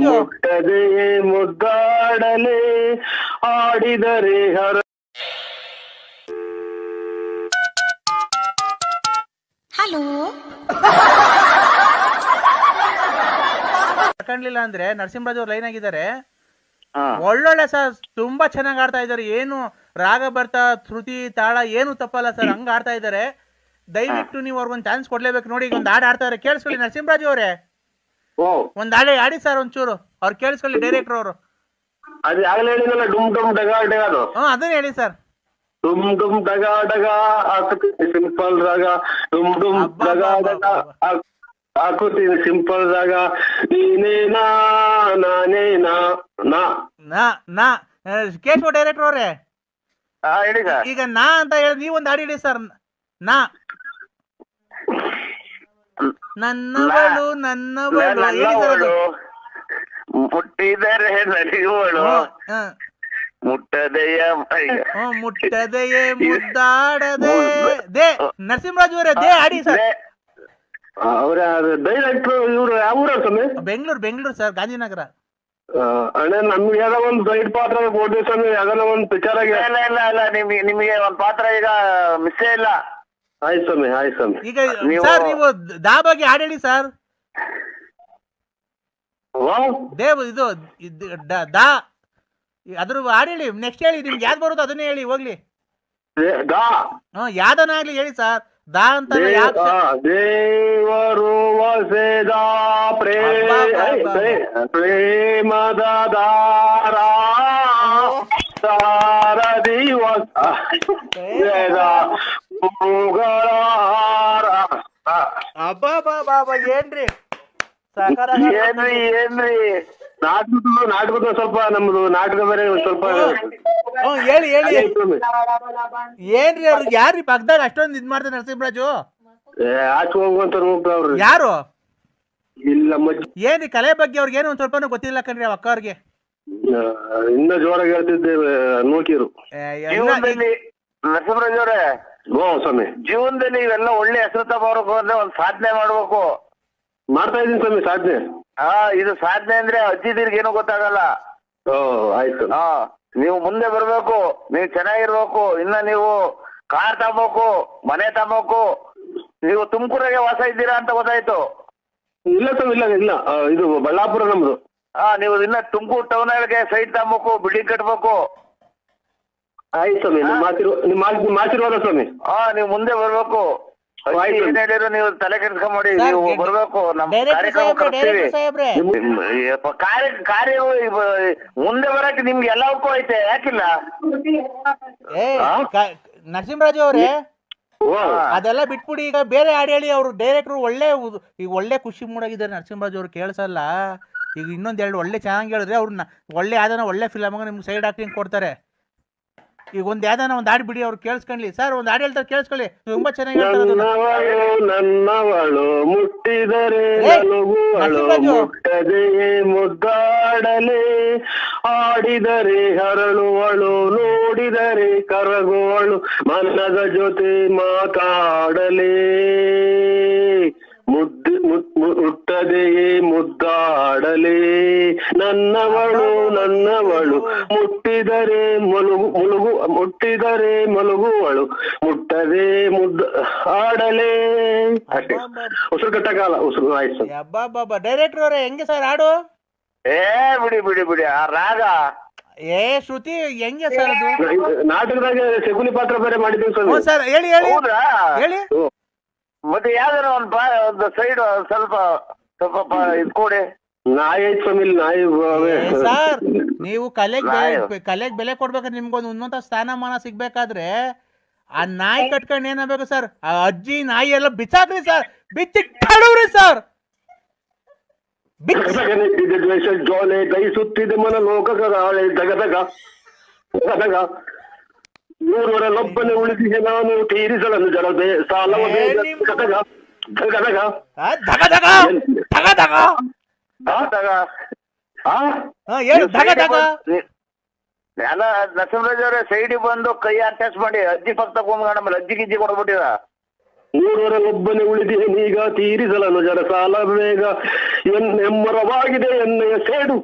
S5: ಮುಟ್ಟದೆ ಮುದ್ದಾಡಲೆ ಆಡಿದರೆ ಹರ.
S6: ಹಲೋ
S1: ತಕೊಂಡ್ಲಿಲ್ಲ ಅಂದ್ರೆ ನರಸಿಂಹರಾಜ್ ಅವ್ರು ಲೈನ್ ಆಗಿದ್ದಾರೆ, ಒಳ್ಳೊಳ್ಳೆ ಸರ್, ತುಂಬಾ ಚೆನ್ನಾಗಿ ಆಡ್ತಾ ಇದಾರೆ. ಏನು ರಾಗ ಬರ್ತಾ ಶ್ರುತಿ ತಾಳ ಏನು ತಪ್ಪಲ್ಲ ಸರ್, ಹಂಗ ಆಡ್ತಾ ಇದಾರೆ. ದಯವಿಟ್ಟು ನೀವು ಅವ್ರಿಗೊಂದು ಚಾನ್ಸ್ ಕೊಡ್ಲೇಬೇಕು. ನೋಡಿ, ಈಗ ಒಂದು ಹಾಡು ಆಡ್ತಾರೆ, ಕೇಳಿಸ್ಕೊಳ್ಳಿ ನರಸಿಂಹರಾಜು ಅವರೇ. ಒಂದ್ ಹಾಡು ಆಡಿ ಸರ್ ಒಂಚೂರು, ಅವ್ರು ಕೇಳಿಸ್ಕೊಳ್ಳಿ, ಡೈರೆಕ್ಟರ್ ಅವರು. ಅದನ್ನ ಹೇಳಿ ಸರ್.
S5: ಡುಮ್ ಡುಮ್ ಡಗಾ ಡಗಾ ಹಾಕುತ್ತೀನಿ ಸಿಂಪಲ್ ರಾಗ, ಡುಮ್ ಡುಮ್ ಡಗಾ ಡಗಾ ಹಾಕುತ್ತೀನಿ ಸಿಂಪಲ್ ರಾಗ. ನೀನೇನಾ ನಾನೇನಾ
S1: ನಾ ಕೇಶವ ಡೈರೆಕ್ಟರ್ ಅವರೇ,
S2: ಹೇಳಿ ಸರ್.
S1: ಈಗ ನಾ ಅಂತ ಹೇಳಿ ನೀವೊಂದು ಹಾಡು ಹೇಳಿ ಸರ್. ನನ್ನವಳು ಹೇಳಿ ಸರ್ ಅದು.
S2: ಮುಟ್ಟಿದರೆ ನಲಿಯುವಳು ಮುಟ್ಟದೆಯ
S1: ಮುಟ್ಟದೆಯೇ ಮುದ್ದಾಡದೆ. ದೇ ನರಸಿಂಹರಾಜು ಅವರೇ, ದೇ ಆಡಿ ಸರ್.
S5: ಅವ್ರ ಡೈರೆಕ್ಟರ್ ಇವ್ರು ಯಾವ ಊರ ಸ್ವಾಮಿ?
S1: ಬೆಂಗಳೂರು ಸರ್, ಗಾಂಧಿನಗರ.
S5: ಅಣ್ಣ ನಮ್ಗೆ ಯಾವ್ದೋ ಒಂದು ಸೈಡ್ ಪಾತ್ರ ಕೊಡ್ತೀವಿ ಸ್ವಾಮಿ, ಯಾವ್ದಾನ ಒಂದು ಪಿಕ್ಚರ್ ಆಗಿ.
S2: ಇಲ್ಲ ನಿಮಗೆ ಒಂದ್ ಪಾತ್ರ ಈಗ ಮಿಸ್ಸೇ ಇಲ್ಲ.
S5: ಆಯ್ತು ಸ್ವಾಮಿ.
S1: ಈಗ ಸರ್ ನೀವು ದಾ ಬಗ್ಗೆ ಹಾಡು ಹೇಳಿ ಸರ್. ದೇವ್ ಇದು ದಾ ಅದ್ರ ಹಾಡು ಹೇಳಿ, ನೆಕ್ಸ್ಟ್ ಹೇಳಿ, ನಿಮ್ಗೆ ಯಾವ್ದು ಬರುತ್ತೋ ಅದನ್ನೇ ಹೇಳಿ ಹೋಗ್ಲಿ. ಯಾವ್ದನ ಆಗ್ಲಿ ಹೇಳಿ ಸರ್. ದಾ ಅಂತ
S5: ದೇವರು ವಸೆದ ಪ್ರೇಮದ ದಾರ ಸಾರದಿ
S1: ಏನ್ರಿ
S5: ನಾಟಕದ ಸ್ವಲ್ಪ ನಮ್ದು ನಾಟಕ ಬೇರೆ ಸ್ವಲ್ಪ
S1: ಹೇಳಿ ಏನ್ರಿ ಅವ್ರಿಗೆ ಯಾರ್ರಿ ಪಕ್ಕದಾಗ ಅಷ್ಟೊಂದು ಇದ್ ಮಾಡ್ತಾರೆ ನರಸಿಂಹರಾಜು?
S5: ಆಚೆ ಹೋಗುವಂತ ಹೋಗ್ತಾವ್ರಿ.
S1: ಯಾರು?
S5: ಇಲ್ಲ
S1: ಏನ್ರಿ ಕಲೆ ಬಗ್ಗೆ ಅವ್ರಿಗೆ ಏನು ಒಂದ್ ಸ್ವಲ್ಪನೂ ಗೊತ್ತಿಲ್ಲ ಕಣ್ರಿ ಅಕ್ಕ ಅವ್ರಿಗೆ.
S5: ಇನ್ನ ಜೋರಾಗಿ ಹೇಳ್ತಿದ್ದೇವೆ ನೋಕಿರು.
S2: ನರಸಿಂಹರಾಜ್ ಅವರೇ,
S5: ಸ್ವಾಮಿ,
S2: ಜೀವನದಲ್ಲಿ ಇವೆಲ್ಲ ಒಳ್ಳೆ ಹೆಸರು ತಗೋಬೇಕು ಅಂದ್ರೆ ಒಂದ್ ಸಾಧನೆ ಮಾಡ್ಬೇಕು.
S5: ಮಾಡ್ತಾ ಇದೀನಿ ಸ್ವಾಮಿ ಸಾಧನೆ.
S6: ಇದು ಸಾಧನೆ ಅಂದ್ರೆ ಅಜ್ಜಿದಿರ್ಗೆ ಏನೂ ಗೊತ್ತಾಗಲ್ಲ.
S5: ಆಯ್ತು.
S6: ನೀವು ಮುಂದೆ ಬರ್ಬೇಕು, ನೀವು ಚೆನ್ನಾಗಿರ್ಬೇಕು, ಇನ್ನ ನೀವು ಕಾರ್ ತಗೋಬೇಕು, ಮನೆ ತಗೋಬೇಕು. ನೀವು ತುಮಕೂರಾಗೆ ವಾಸ ಇದ್ದೀರಾ ಅಂತ ಗೊತ್ತಾಯ್ತು.
S5: ಇಲ್ಲ ಸ್ವಾಮಿ, ಇಲ್ಲ ಇದು ಬಳ್ಳಾಪುರ ನಮ್ದು.
S6: ನೀವು ಇನ್ನ ತುಮಕೂರು ಟೌನ್ ಒಳಗೆ ಸೈಟ್ ತಗೋಬೇಕು, ಬಿಲ್ಡಿಂಗ್ ಕಟ್ಬೇಕು.
S5: ಆಯ್ತು ಸ್ವಾಮಿ, ನಿಮ್ಮ ಆಶೀರ್ವಾದ ಸ್ವಾಮಿ.
S6: ನೀವು ಮುಂದೆ ಬರ್ಬೇಕು. ಏನ್ ಹೇಳಿದ್ರು ನೀವು ತಲೆ ಕೆಡ್ಸ್ಕೊಂಬೇಡಿ, ನೀವು ಬರ್ಬೇಕು. ನಮ್ಮ ಕಾರ್ಯಕ್ರಮ ಕರ್ತೀವಿ. ಕಾರ್ಯ ಮುಂದೆ ಬರಕ್ಕೆ ನಿಮ್ಗೆ ಎಲ್ಲವಕ್ಕೂ ಐತೆ, ಯಾಕಿಲ್ಲ?
S1: ನರಸಿಂಹರಾಜು ಅವ್ರೆ, ಅದೆಲ್ಲ ಬಿಟ್ಬಿಡಿ. ಈಗ ಬೇರೆ ಹಾಡು ಹೇಳಿ. ಅವ್ರು ಡೈರೆಕ್ಟ್ರು ಈಗ ಒಳ್ಳೆ ಖುಷಿ ಮೂಡಾಗಿದ್ದಾರೆ ನರಸಿಂಹರಾಜು ಅವ್ರು. ಕೇಳಿಸಲ್ಲ. ಈಗ ಇನ್ನೊಂದೆರಡು ಒಳ್ಳೆ ಚೆನ್ನಾಗಿ ಹೇಳಿದ್ರೆ ಅವ್ರನ್ನ ಒಳ್ಳೆ ಯಾವ್ದಾನ ಒಳ್ಳೆ ಫಿಲಮ್ ನಿಮ್ಗೆ ಸೈಡ್ ಆಕ್ಟಿಂಗ್ ಕೊಡ್ತಾರೆ. ಈಗ ಒಂದ್ ಯಾವ್ದಾನ ಒಂದ್ ಹಾಡು ಬಿಡಿ, ಅವ್ರು ಕೇಳಿಸ್ಕೊಳ್ಳಿ. ಸರ್ ಒಂದ್ ಹಾಡು ಹೇಳ್ತಾರೆ, ಕೇಳಿಸ್ಕೊಳ್ಳಿ. ತುಂಬಾ ಚೆನ್ನಾಗಿ
S5: ನನ್ನವಳು ಮುಟ್ಟಿದರೆ ಮುಟ್ಟದೆಯೇ ಮುದ್ದಾಡಲೆ, ಆಡಿದರೆ ಹರಳುವಳು, ನೋಡಿದರೆ ಕರಗುವಳು, ಮನದ ಜೊತೆ ಮಾತಾಡಲೇ, ಮುಟ್ಟದೆಯೇ ಮುದ್ದಾಡಲೇ, ನನ್ನವಳು ಮುಟ್ಟಿದರೆ ಮುಟ್ಟಿದರೆ ಮಲಗುವಳು, ಮುಟ್ಟದೆ ಆಡಲೇ. ಅಷ್ಟೇ, ಉಸಿರು ಕಟ್ಟಕಾಲ ಉಸಿರು. ಆಯ್ತು.
S1: ಅಬ್ಬಾ ಡೈರೆಕ್ಟರ್ ಅವರೇ, ಹೆಂಗೆ ಸರ್ ಹಾಡು?
S6: ಬಿಡಿ ಆ ರಾಗ
S1: ಶ್ರುತಿ ಹೆಂಗೆ ಸರ್ ಅದು?
S5: ನಾಟಕದಾಗ ಶಕುನಿ ಪಾತ್ರ ಬೇರೆ ಮಾಡಿದ್ದೀವಿ
S1: ಸರ್. ಹೇಳಿ.
S6: ಮತ್ತೆ ಯಾವ್ದಾರ ಒಂದು ಸೈಡ್ ಸ್ವಲ್ಪ ಇದ್ಕೊಡಿ.
S5: ನಾಯಿ ಸ್ವಾಮಿ, ನಾಯಿ
S1: ಸರ್. ನೀವು ಕಲೆಗ್ ಬೆಲೆ ಕೊಡ್ಬೇಕಾದ್ರೆ ನಿಮ್ಗೊಂದು ಉನ್ನತ ಸ್ಥಾನಮಾನ ಸಿಗ್ಬೇಕಾದ್ರೆ ಆ ನಾಯಿ ಕಟ್ಕೊಂಡು ಏನಾಗಬೇಕು ಸರ್? ಆ ಅಜ್ಜಿ ನಾಯಿ ಎಲ್ಲ ಬಿಚ್ಚಾಕ್ರಿ ಸರ್, ಬಿಚ್ಚಿಟ್ಟವ್ರಿ ಸರ್.
S5: ದ್ವೇಷ ಜೋಲೆ ದಯಿಸುತ್ತಿದೆ ಮನ ಲೋಕಗಾಳೆ, ದಗದಗ ನೂರರಲ್ಲೊಬ್ಬನೇ ಉಳಿದಿದೆ ನಾನು ತೀರಿಸಲನ್ನು ಜಲದೆ ಸಾಲವ
S6: ನರಸಿಂಹರಾಜ್ ಅವರೇ, ಸೈಡಿಗೆ ಬಂದು ಕೈ ಅಟ್ಯಾಚ್ ಮಾಡಿ ಅಜ್ಜಿ ಪಕ್ಕ ತಗೊಂಡ್ ಆಮೇಲೆ ಅಜ್ಜಿ ಗಿಜ್ಜಿ ಕೊಡ್ಬಿಟ್ಟಿರ.
S5: ನೂರರಲ್ಲೊಬ್ಬನೇ ಉಳಿದಿದೆ ನೀಗ ತೀರಿಸಲನ್ನು ಜರ ಸಾಲ ಬೇಗ, ಎಮ್ಮರವಾಗಿದೆ ಎಣ್ಣೆಯ ಸೇಡು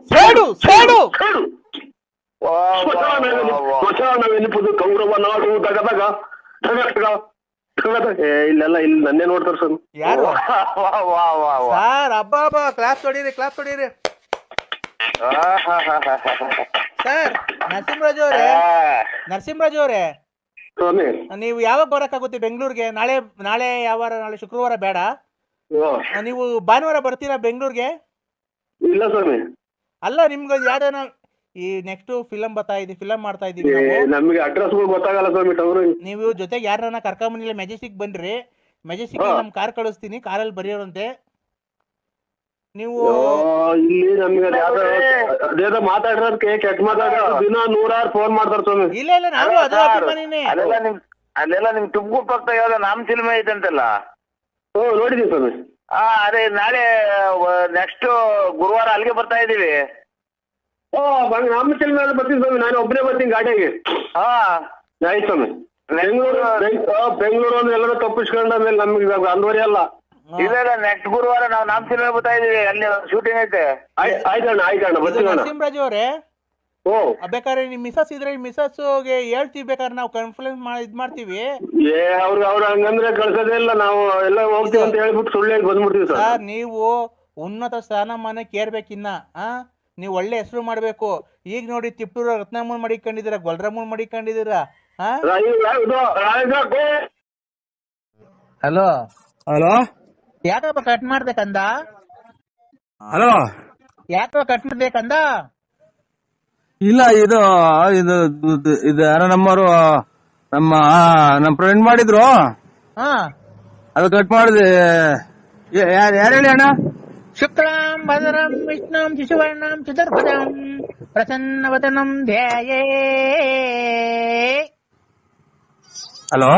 S5: ಸ್ಮಶಾನವೆನಿಪುದು ಕೌರವ ನಾಡು, ದಗದಗ ಇಲ್ಲೆಲ್ಲ ಇಲ್ಲಿ ನನ್ನೇ ನೋಡ್ತಾರ ಸರ್.
S1: ಯಾರು ಸರ್? ಅಬ್ಬಾ ಕ್ಲಾಸ್ ಹೊಡೀರಿ ಸರ್. ನರಸಿಂಹರಾಜು ಅವರೇ, ನೀವು ಯಾವಾಗ ಬರಕ್ಕಾಗುತ್ತೆ ಬೆಂಗಳೂರಿಗೆ? ನಾಳೆ ಯಾವಾರ? ನಾಳೆ ಶುಕ್ರವಾರ ಬೇಡ, ನೀವು ಭಾನುವಾರ ಬರ್ತೀರಾ ಬೆಂಗಳೂರಿಗೆ?
S5: ಇಲ್ಲ ಸ್ವಾಮಿ.
S1: ಅಲ್ಲ, ನಿಮ್ಗೆ ಯಾವ್ದಾನ ಈ ನೆಕ್ಸ್ಟ್ ಫಿಲಮ್ ಮಾಡ್ತಾ ಇದೀವಿ.
S5: ನಮಗೆ ಅಡ್ರೆಸ್ ಗೊತ್ತಾಗಲ್ಲ ಸ್ವಾಮಿ.
S1: ನೀವು ಜೊತೆಗೆ ಯಾರನ್ನ ಕರ್ಕೊಂಬಂದಿಲ್ಲ, ಮೆಜೆಸ್ಟಿಕ್ ಬನ್ರಿ. ಮೆಜೆಸ್ಟಿಕ್ ನಮ್ ಕಾರ್ ಕಳಿಸ್ತೀನಿ, ಕಾರಲ್ಲಿ ಬರೆಯೋರಂತೆ ನೀವು.
S5: ಇಲ್ಲಿ ನಮ್ಗೆ ಮಾತಾಡ್ರದಕ್ಕೆ ಕೆಟ್ಟ ಮಾತಾಡ ದಿನ 100 ಫೋನ್ ಮಾಡ್ತಾರ ಸ್ವಾಮಿ.
S1: ಇಲ್ಲ ನಾವು ಅದು ಅಭಿಮಾನಿನೇ.
S6: ಅಲ್ಲೆಲ್ಲ ನಿಮ್ ತುಮಕೂರು ಪಕ್ಕ ಯಾವ್ದೋ ನಾಮ ಸಿನಿಮಾ ಐತಂತಲ್ಲ?
S5: ನೋಡಿದೀವಿ ಸ್ವಾಮಿ.
S6: ಅದೇ ನಾಳೆ ನೆಕ್ಸ್ಟ್ ಗುರುವಾರ ಅಲ್ಲಿಗೆ ಬರ್ತಾ ಇದೀವಿ.
S5: ನಮ್ಮ ಮೇಲೆ ಬರ್ತೀನಿ ಸ್ವಾಮಿ, ನಾನು ಒಬ್ಬನೇ ಬರ್ತೀನಿ ಗಾಡಿಗೆ. ಆಯ್ತು ಸ್ವಾಮಿ. ಬೆಂಗಳೂರು ಅಂದ್ರೆ ಎಲ್ಲರೂ ತಪ್ಪಿಸ್ಕೊಂಡ ಮೇಲೆ ನಮ್ಗೆ ಅಂದ್ವರಿ ಅಲ್ಲ.
S6: ಇಲ್ಲ ನೆಕ್ಸ್ಟ್ ಗುರುವಾರ ನಾವು ನಾಮ ಸಿನಿಮಾ ಬರ್ತಾ ಇದೀವಿ, ಅಲ್ಲಿ ಶೂಟಿಂಗ್ ಐತೆ.
S5: ಆಯ್ತಣ್ಣ ಬರ್ತೀವಿ.
S1: ನರಸಿಂಹರಾಜು ಅವರೇ, ಬೇಕಾದ್ರೆ ನಿಮ್ ಮಿಸಸ್ ಇದ್ರೆ ಮಿಸಸ್ಗೆ ಹೇಳ್ತೀವಿ, ಬೇಕಾದ್ರೆ ನಾವು ಕನ್ಫರೆನ್ಸ್ ಇದ್ ಮಾಡ್ತೀವಿ.
S5: ಅವ್ರು ಹಂಗಂದ್ರೆ ಕಳ್ಸೋದೇ ಇಲ್ಲ, ನಾವು ಎಲ್ಲ ಹೋಗ್ತೀವಿ ಅಂತ ಹೇಳ್ಬಿಟ್ಟು ಸುಳ್ಳು ಹೇಳಿ ಬಂದ್ಬಿಡ್ತೀವಿ
S1: ಸರ್. ನೀವು ಉನ್ನತ ಸ್ಥಾನಮಾನಕ್ಕೆ ಏರ್ಬೇಕಿನ್ನ. ನೀವು ಒಳ್ಳೆ ಹೆಸರು ಮಾಡ್ಬೇಕು. ಈಗ ನೋಡಿ, ತಿಪ್ಟೂರು ರತ್ನಮ್ಮನ್ ಮಡಿಕೊಂಡಿದ್ದೀರಾ, ಗೊಲ್ರಮ್ಮನ್ ಮಡಿಕೊಂಡಿದ್ದೀರಾ. ಹಲೋ ಯಾಕಪ್ಪ ಕಟ್ ಮಾಡ್ಬೇಕಂದ? ಯಾಕಪ್ಪ ಕಟ್ ಮಾಡ್ಬೇಕಂದ?
S7: ಇಲ್ಲ, ಇದು ಯಾರೋ ನಮ್ಮವರು ನಮ್ಮ ಫ್ರೆಂಡ್ ಮಾಡಿದ್ರು, ಅದು ಕಟ್ ಮಾಡಿದೆ. ಯಾರು ಹೇಳಿ ಅಣ್ಣ?
S1: ಶುಕ್ಲಾಂ ಭದ್ರಂ ವಿಷ್ಣುಂ ಶಿಶುವರ್ಣಂ ಚತುರ್ಭುಜಂ ಪ್ರಸನ್ನವದನಂ ಧ್ಯಾಯೇ.
S7: ಹಲೋ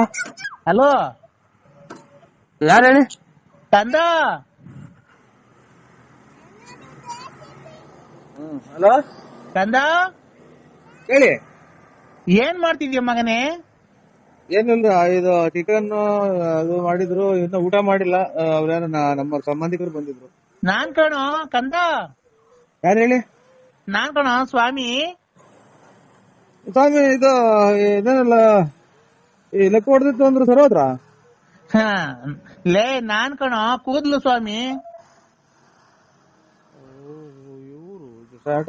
S7: ಯಾರು ಹೇಳಿ?
S1: ತಂದ.
S7: ಹಲೋ
S1: ಕಂದ,
S7: ಹೇಳಿ.
S1: ಏನ್ ಮಾಡ್ತಿದ್ಯ ಮಗನೇ?
S7: ಏನಿಲ್ಲ, ಇದು ಚಿಕನ್ ಅದು ಮಾಡಿದ್ರು, ಇನ್ನು ಊಟ ಮಾಡಿಲ್ಲ. ಅವ್ರೇನ ನಮ್ಮ ಸಂಬಂಧಿಕರು ಬಂದಿದ್ರು.
S3: ನಾನ್ ಕಣೋ ಕಂದ,
S7: ಯಾರು ಹೇಳಿ?
S3: ನಾನ್ ಕಣೋ ಸ್ವಾಮಿ.
S7: ಸ್ವಾಮಿ, ಇದು ಇದೇನಲ್ಲ, ಈ ಲೆಕ್ಕ ಹೊಡೆದಿತ್ತು ಅಂದ್ರು ಸರ್ ಹೋದ್ರ?
S3: ಹ, ಲೇ ನಾನ್ ಕಣೋ ಕೂದ್ಲು ಸ್ವಾಮಿ.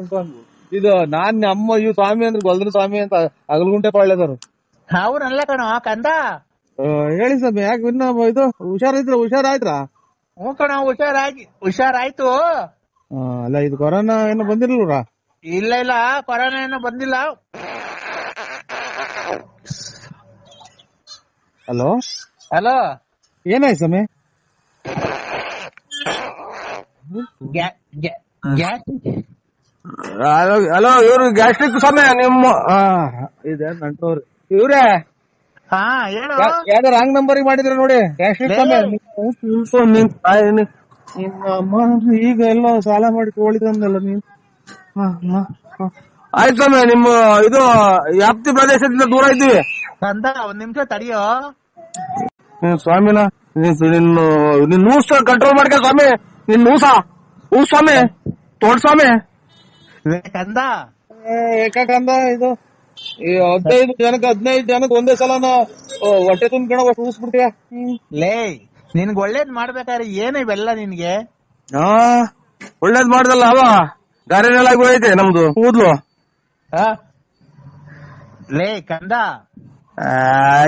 S7: ಸ್ವಾಮಿ ಇದು ನಾನ್ ನಮ್ಮ ಇವ್ ಸ್ವಾಮಿ ಅಂದ್ರೆ ಗೊಲ್ದ್ರ ಸ್ವಾಮಿ ಅಂತ ಅಗಲ್ಗುಂಟೆ ಪಾಳ್ಯದವ್ರು.
S3: ಅವ್ರಲ್ಲ ಕಣೋ ಕಂದ.
S7: ಹೇಳಿ ಸ್ವಾಮಿ, ಯಾಕೆ ಇನ್ನ ಇದು ಹುಷಾರಾಯ್ತ್ರಾ?
S3: ಹ್ಞೂ ಕಣೋ, ಹುಷಾರಾಯ್ತು.
S7: ಅಲ್ಲ, ಇದು ಕೊರೋನಾ ಏನೋ ಬಂದಿರಲ್ರ?
S3: ಇಲ್ಲ ಕೊರೋನಾ ಏನೋ ಬಂದಿಲ್ಲ.
S7: ಹಲೋ
S3: ಹಲೋ,
S7: ಏನಾಯ್ತು ಸ್ವಾಮಿ? ಹಲೋ, ಇವ್ರು ಗ್ಯಾಸ್ಟ್ರಿಕ್ ಸ್ವಾಮಿ ನಿಮ್ಮ ಇದೆ ನಂಟೋರು ಇವ್ರೆ.
S3: ಹಾ ಹೇಳು.
S7: ಯಾವ್ದೋ ರಾಂಗ್ ನಂಬರಿಗೆ ಮಾಡಿದ್ರೆ ನೋಡಿ. ಗ್ಯಾಸ್ಟ್ರಿಕ್ ಸ್ವಾಮಿ ಈಗ ಎಲ್ಲ ಸಾಲ ಮಾಡಿ ತಗೊಳಿತಂದಲ್ಲ ನೀನು. ಆಯ್ತು ಸ್ವಾಮಿ, ನಿಮ್ಮ ಇದು ವ್ಯಾಪ್ತಿ ಪ್ರದೇಶದಿಂದ ದೂರ ಇದ್ದೀವಿ.
S3: ಕಂದ ಒಂದ್ ನಿಮಿಷ ತಡಿಯೋ.
S7: ಸ್ವಾಮಿನ ನಿನ್ನ ನೂಸ ಕಂಟ್ರೋಲ್ ಮಾಡ್ಕ ಸ್ವಾಮಿ. ನಿನ್ ನೂಸ ಸ್ವಾಮಿ, ತೋಡ್ ಸ್ವಾಮಿ.
S3: ಕಂದ
S7: ಏಕಂದ ಇದು 15 ಜನಕ್ಕೆ ಒಂದೇ ಸಲನ ಹೊಟ್ಟೆ ತುಂಬ್ಕೊಂಡ ಊಸ್ಬಿಡ್ತೀಯ.
S3: ಲೇ, ನಿನ್ಗ್ ಒಳ್ಳೇದ್ ಮಾಡ್ಬೇಕಾದ್ರೆ ಏನ ಇವೆಲ್ಲ ನಿನ್ಗೆ?
S7: ಒಳ್ಳೇದ್ ಮಾಡ್ದಲ್ಲ ಅವ ಗಾರೆನೆಲ್ಲ ಹೋಯ್ತೆ ನಮ್ದು ಕೂದ್ಲು.
S3: ಲೇ ಕಂದ,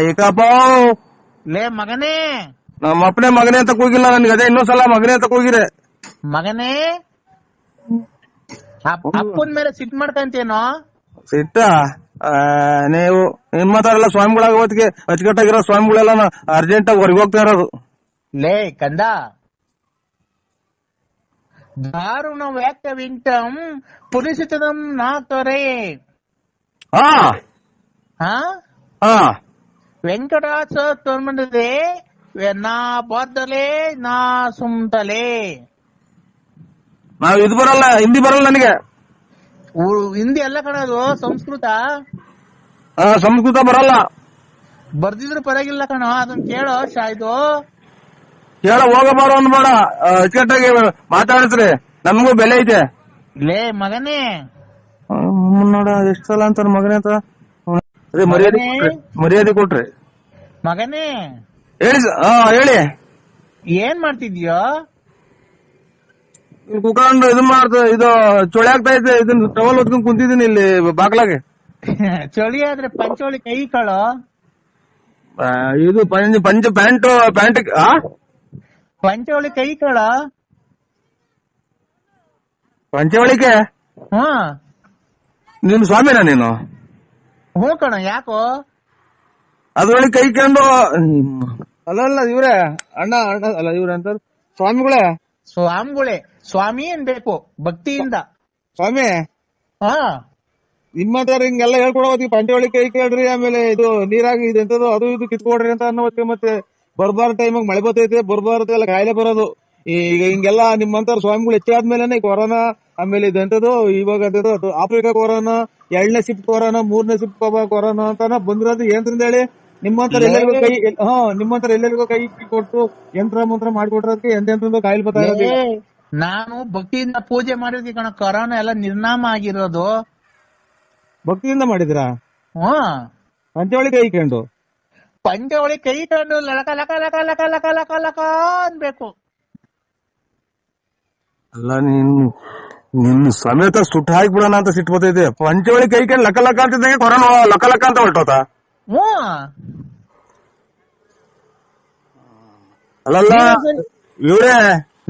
S7: ಏಕಪ್ಪ
S3: ಲೇ ಮಗನೇ,
S7: ನಮ್ಮ ಅಪ್ಪನೇ ಮಗನೇ ಅಂತ ಕೂಗಿಲ್ಲ ನನ್ಗೆ. ಅದೇ ಇನ್ನೊಂದ್ಸಲ ಮಗನೇ ಅಂತ ಕೂಗಿರೆ.
S3: ಮಗನೇ, ಅಪ್ಪನ ಮೇಲೆ ಸಿಟ್ ಮಾಡ್ಕಂತೇನೋ?
S7: ಸಿಟ್ಟ ನೀವು ನಿಮ್ಮ ತರ ಎಲ್ಲ ಸ್ವಾಮಿಗಳಾಗ ಹೊತ್ತಿಗೆ ಅಚ್ಚುಕಟ್ಟಾಗಿರೋ ಸ್ವಾಮಿಗಳೆಲ್ಲ ಅರ್ಜೆಂಟ್ ಆಗಿ ಹೊರಗೆ ಹೋಗ್ತಾ ಇರೋದು.
S3: ಲೇ ಕಂದ, ದಾರುಣ ವ್ಯಾಕ್ಯವಿಂಟಂ ಪುಲಿಸಿತದಂ ನಾತರೆ. ವೆಂಕಟಾಚ ತೋರ್ಮಂಡದೆ ನಾ ಬಾದ್ದಲೆ ನಾ ಸುಮ್ತಲೆ.
S7: ನಾವ್ ಇದು ಬರಲ್ಲ, ಹಿಂದಿ ಬರಲ್ಲ ನನಗೆ.
S3: ಹಿಂದಿ ಎಲ್ಲ ಕಣದು, ಸಂಸ್ಕೃತ.
S7: ಸಂಸ್ಕೃತ ಬರಲ್ಲ.
S3: ಬರ್ದಿದ್ರು ಪರವಾಗಿಲ್ಲ ಕಣೋ, ಅದನ್ನ ಕೇಳೋ. ಇದು
S7: ಕೇಳ ಹೋಗಬಾರ ಅಂದ್ಬೇಡ, ಅಚ್ಚುಕಟ್ಟಾಗಿ ಮಾತಾಡಿಸ್ರಿ, ನಮಗೂ ಬೆಲೆ ಐತೆ.
S3: ಲೇ ಮಗನೇ,
S7: ನೋಡ ಎಷ್ಟ್ ಸಲ ಅಂತಾರ ಮಗನೇ ಅಂತ. ಅದೇ ಮರ್ಯಾದೆ ಕೊಟ್ರಿ.
S3: ಮಗನೇ
S7: ಹೇಳಿ. ಹೇಳಿ,
S3: ಏನ್ ಮಾಡ್ತಿದ್ಯೋ?
S7: ಇಲ್ಲಿ ಕುತ್ಕೊಂಡು ಇದು ಇದು ಚೊಳೆ ಆಗ್ತಾ ಇದೆ. ಇದನ್ನ ಟವಲ್ ಹೊತ್ಕೊಂಡ್ ಕುಂತಿದ್ದೀನಿ ಇಲ್ಲಿ ಬಾಗ್ಲಾಗೆ.
S3: ಚಳಿ ಆದ್ರೆ ಪಂಚೋಳಿ ಕೈ ಕಳೋ.
S7: ಇದು ಪಂಚ ಪ್ಯಾಂಟ್
S3: ಪಂಚೋಳಿ ಕೈ ಕಳ.
S7: ಪಂಚವಳಿಕೆ
S3: ಹ್ಮ್,
S7: ನೀನು ಸ್ವಾಮಿನ ನೀನು?
S3: ಹ್ಞೂ ಕಣ, ಯಾಕೋ?
S7: ಅದ್ರೊಳಗೆ ಕೈ ಕಂಡು ಅಲ್ಲ ಇವ್ರೆ ಅಣ್ಣ ಅಲ್ಲ ಇವ್ರೆ ಅಂತ ಸ್ವಾಮಿಗಳೇ.
S3: ಸ್ವಾಮಿ ಅನ್ಬೇಕು ಭಕ್ತಿಯಿಂದ.
S7: ಸ್ವಾಮಿ, ನಿಮ್ಮ ತರ ಹಿಂಗೆಲ್ಲ ಹೇಳ್ಕೊಡೋತಿ ಪಂಚವಳಿ ಕೈ ಕೇಳ್ರಿ, ಆಮೇಲೆ ಇದು ನೀರಾಗಿ ಇದೆ ಅಂತದ್ದು ಅದು ಇದು ಕಿತ್ಕೊಡ್ರಿ ಅಂತ ಅನ್ನೋದಕ್ಕೆ, ಮತ್ತೆ ಬರ್ಬಾರ ಟೈಮಾಗ ಮಳೆ ಬರ್ತೈತೆ, ಬರ್ಬಾರದು ಎಲ್ಲ ಕಾಯಿಲೆ ಬರೋದು. ಈಗ ಹಿಂಗೆಲ್ಲ ನಿಮ್ಮಂತರ ಸ್ವಾಮಿಗಳು ಹೆಚ್ಚಾದ್ಮೇಲೆ ಕೊರೋನಾ, ಆಮೇಲೆ ಇದಂತದ್ದು ಇವಾಗ ಅಂತದ್ದು ಆಫ್ರಿಕಾ ಕೊರೋನಾ, 2ನೇ ಶಿಫ್ಟ್ ಕೊರೋನಾ, 3ನೇ ಶಿಫ್ಟ್ ಕೊರೋನಾ ಅಂತ ಬಂದಿರೋದು. ಏನ್ರಿಂದ ಹೇಳಿ? ನಿಮ್ಮಂತರ ಎಲ್ಲರಿಗೂ ಕೈ ಕೊಟ್ಟು ಯಂತ್ರ ಮಂತ್ರ ಮಾಡ್ಕೊಟ್ರದಕ್ಕೆ ಎಂತೆಂತಂದು ಕಾಯಿಲೆ ಬರ್ತಾ ಇರೋದು.
S3: ನಾನು ಭಕ್ತಿಯಿಂದ ಪೂಜೆ ಮಾಡಿದ್ವಿ ಕಣ, ಕೊರೋನಾ ಎಲ್ಲ ನಿರ್ನಾಮ ಆಗಿರೋದು.
S7: ಭಕ್ತಿಯಿಂದ ಮಾಡಿದಿರಾ? ಪಂಚವಳಿ ಕೈ ಕಂಡು
S3: ಲಕ ಲಕ ಲಕ ಲಕ ಲಕ ಲಕ ಲಕ ಅನ್ಬೇಕು.
S7: ಅಲ್ಲ ನಿನ್ನ ಸಮೇತ ಸುಟ್ಟು ಹಾಕ್ಬಿಡೋಣ ಅಂತ ಸಿಟ್ಟು ಬರ್ತೈತೆ. ಪಂಚವಳಿ ಕೈ ಕಂಡು ಲಕ ಲಕ ಅಂತಿದ್ದಂಗೆ ಕೊರೋನಾ ಲಕ ಲಕ ಅಂತ ಹೊರಟೋತ. ಅಲ್ಲಲ್ಲ ಇವ್ರೆ,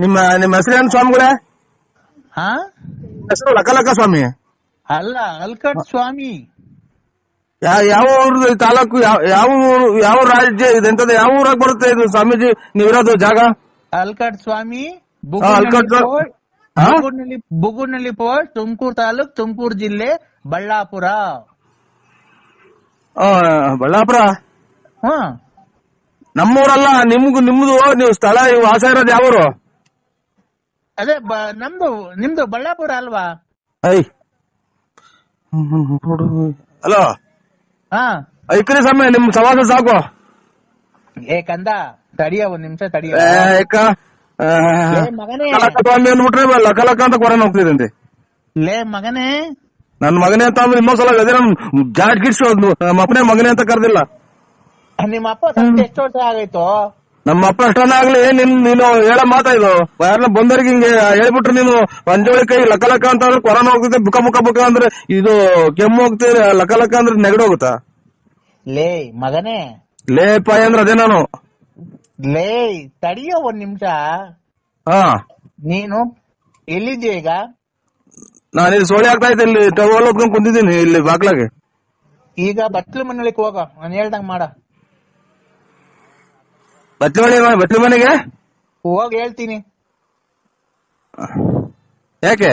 S7: ನಿಮ್ಮ ಹೆಸರೇನು ಸ್ವಾಮಿಗಳೇ? ಹೆಸರು ಲಕ ಸ್ವಾಮಿ
S3: ಅಲ್ಲ, ಅಲ್ಕಟ್ ಸ್ವಾಮಿ.
S7: ಯಾವ ಊರ್ದು ತಾಲೂಕು? ಯಾವ ರಾಜ್ಯ ಇದೆಂತದ್ದು? ಯಾವ ಊರಾಗ ಬರುತ್ತೆ ಇದು ಸ್ವಾಮೀಜಿ ನೀವಿರೋದು ಜಾಗ?
S3: ಅಲ್ಕಟ್ ಸ್ವಾಮಿ, ಬುಗುಡ್ನಳ್ಳಿ ಪೋಸ್ಟ್, ತುಮಕೂರು ತಾಲೂಕ್, ತುಮಕೂರು ಜಿಲ್ಲೆ, ಬಳ್ಳಾಪುರ.
S7: ಬಳ್ಳಾಪುರ ನಮ್ಮೂರಲ್ಲ, ನಿಮ್ದು ನೀವು ಸ್ಥಳ ವಾಸ ಇರೋದು ಯಾವೂರು?
S3: ಅದೇ ನಿಮ್ದು ಬಳ್ಳಾಪುರ ಅಲ್ವಾ?
S7: ಹಲೋ, ಐಕ್ರಿ ಸ್ವಾಮಿ ನಿಮ್ ಸವಾಸ ಸಾಕು.
S1: ಏ ಕಂದ ತಡಿಯ ಒಂದ್ ನಿಮಿಷ ತಡಿಯ. ಮಗನೇ
S7: ಸ್ವಾಮಿ ಅಂದ್ಬಿಟ್ರೆ ಲಕ ಲಕ ಅಂತ ಕೊರೋನಾ ಹೋಗ್ತಿದಂತೆ.
S1: ಲೇ ಮಗನೇ,
S7: ನನ್ ಮಗನೇ ಅಂತ ಅಂದ್ರೆ ಇನ್ನೊಂದ್ ಸಲ ಅದೇ ನನ್ ಜಾಟ್ ಗಿಡ್ಸು ನಮ್ಮ ಅಪ್ಪನೇ ಮಗನೇ ಅಂತ ಕರ್ದಿಲ್ಲ.
S1: ನಿಮ್ಮ ಅಪ್ಪ ಸತ್ತು ಎಷ್ಟು ವರ್ಷ ಆಗೈತು?
S7: ನಮ್ಮ ಅಪ್ಪ ಅಷ್ಟನ್ನ ಆಗ್ಲಿ ನೀನು ಹೇಳ ಮಾತಾ ಇದು ಯಾರನ್ನ ಬಂದವ್ರಿಗೆ ಹಿಂಗೆ ಹೇಳ್ಬಿಟ್ರೆ ನೀನು ಪಂಚವಳಿ ಕೈ ಲಕ ಲಕ ಅಂತ ಅಂದ್ರೆ ಕೊರೋನಾ ಹೋಗ್ತೈತೆ, ಬುಕ ಬುಕ ಬುಕ ಅಂದ್ರೆ ಇದು ಕೆಮ್ಮು ಹೋಗ್ತದೆ, ಲಕ ಲಕ ಅಂದ್ರೆ ನೆಗಡಿ ಹೋಗುತ್ತಾ?
S1: ಲೇ ಮಗನೇ,
S7: ಲೇ ಪಾಯ ಅಂದ್ರೆ ಅದೇ ನಾನು.
S1: ಲೇ ತಡಿಯೋ ಒಂದ್ ನಿಮಿಷ.
S7: ಹಾ
S1: ನೀನು ಎಲ್ಲಿದ್ಯಾ ಈಗ?
S7: ನಾನಿಲ್ಲಿ ಸೋಳಿ ಆಗ್ತಾ ಇದ್ದೆ, ಇಲ್ಲಿ ಟವಲ್ ಹೊತ್ಕೊಂಡ್ ಕುಂತಿದ್ದೀನಿ ಇಲ್ಲಿ ಬಾಕ್ಲಾಗೆ.
S1: ಈಗ ಬಟ್ಲು ಮನೆಯೊಳಗೆ ಹೋಗ, ನಾನು ಹೇಳ್ದಂಗ್ ಮಾಡ.
S7: ಬಟ್ಲು ಮನೆಗೆ
S1: ಹೋಗ್ ಹೇಳ್ತೀನಿ.
S7: ಯಾಕೆ?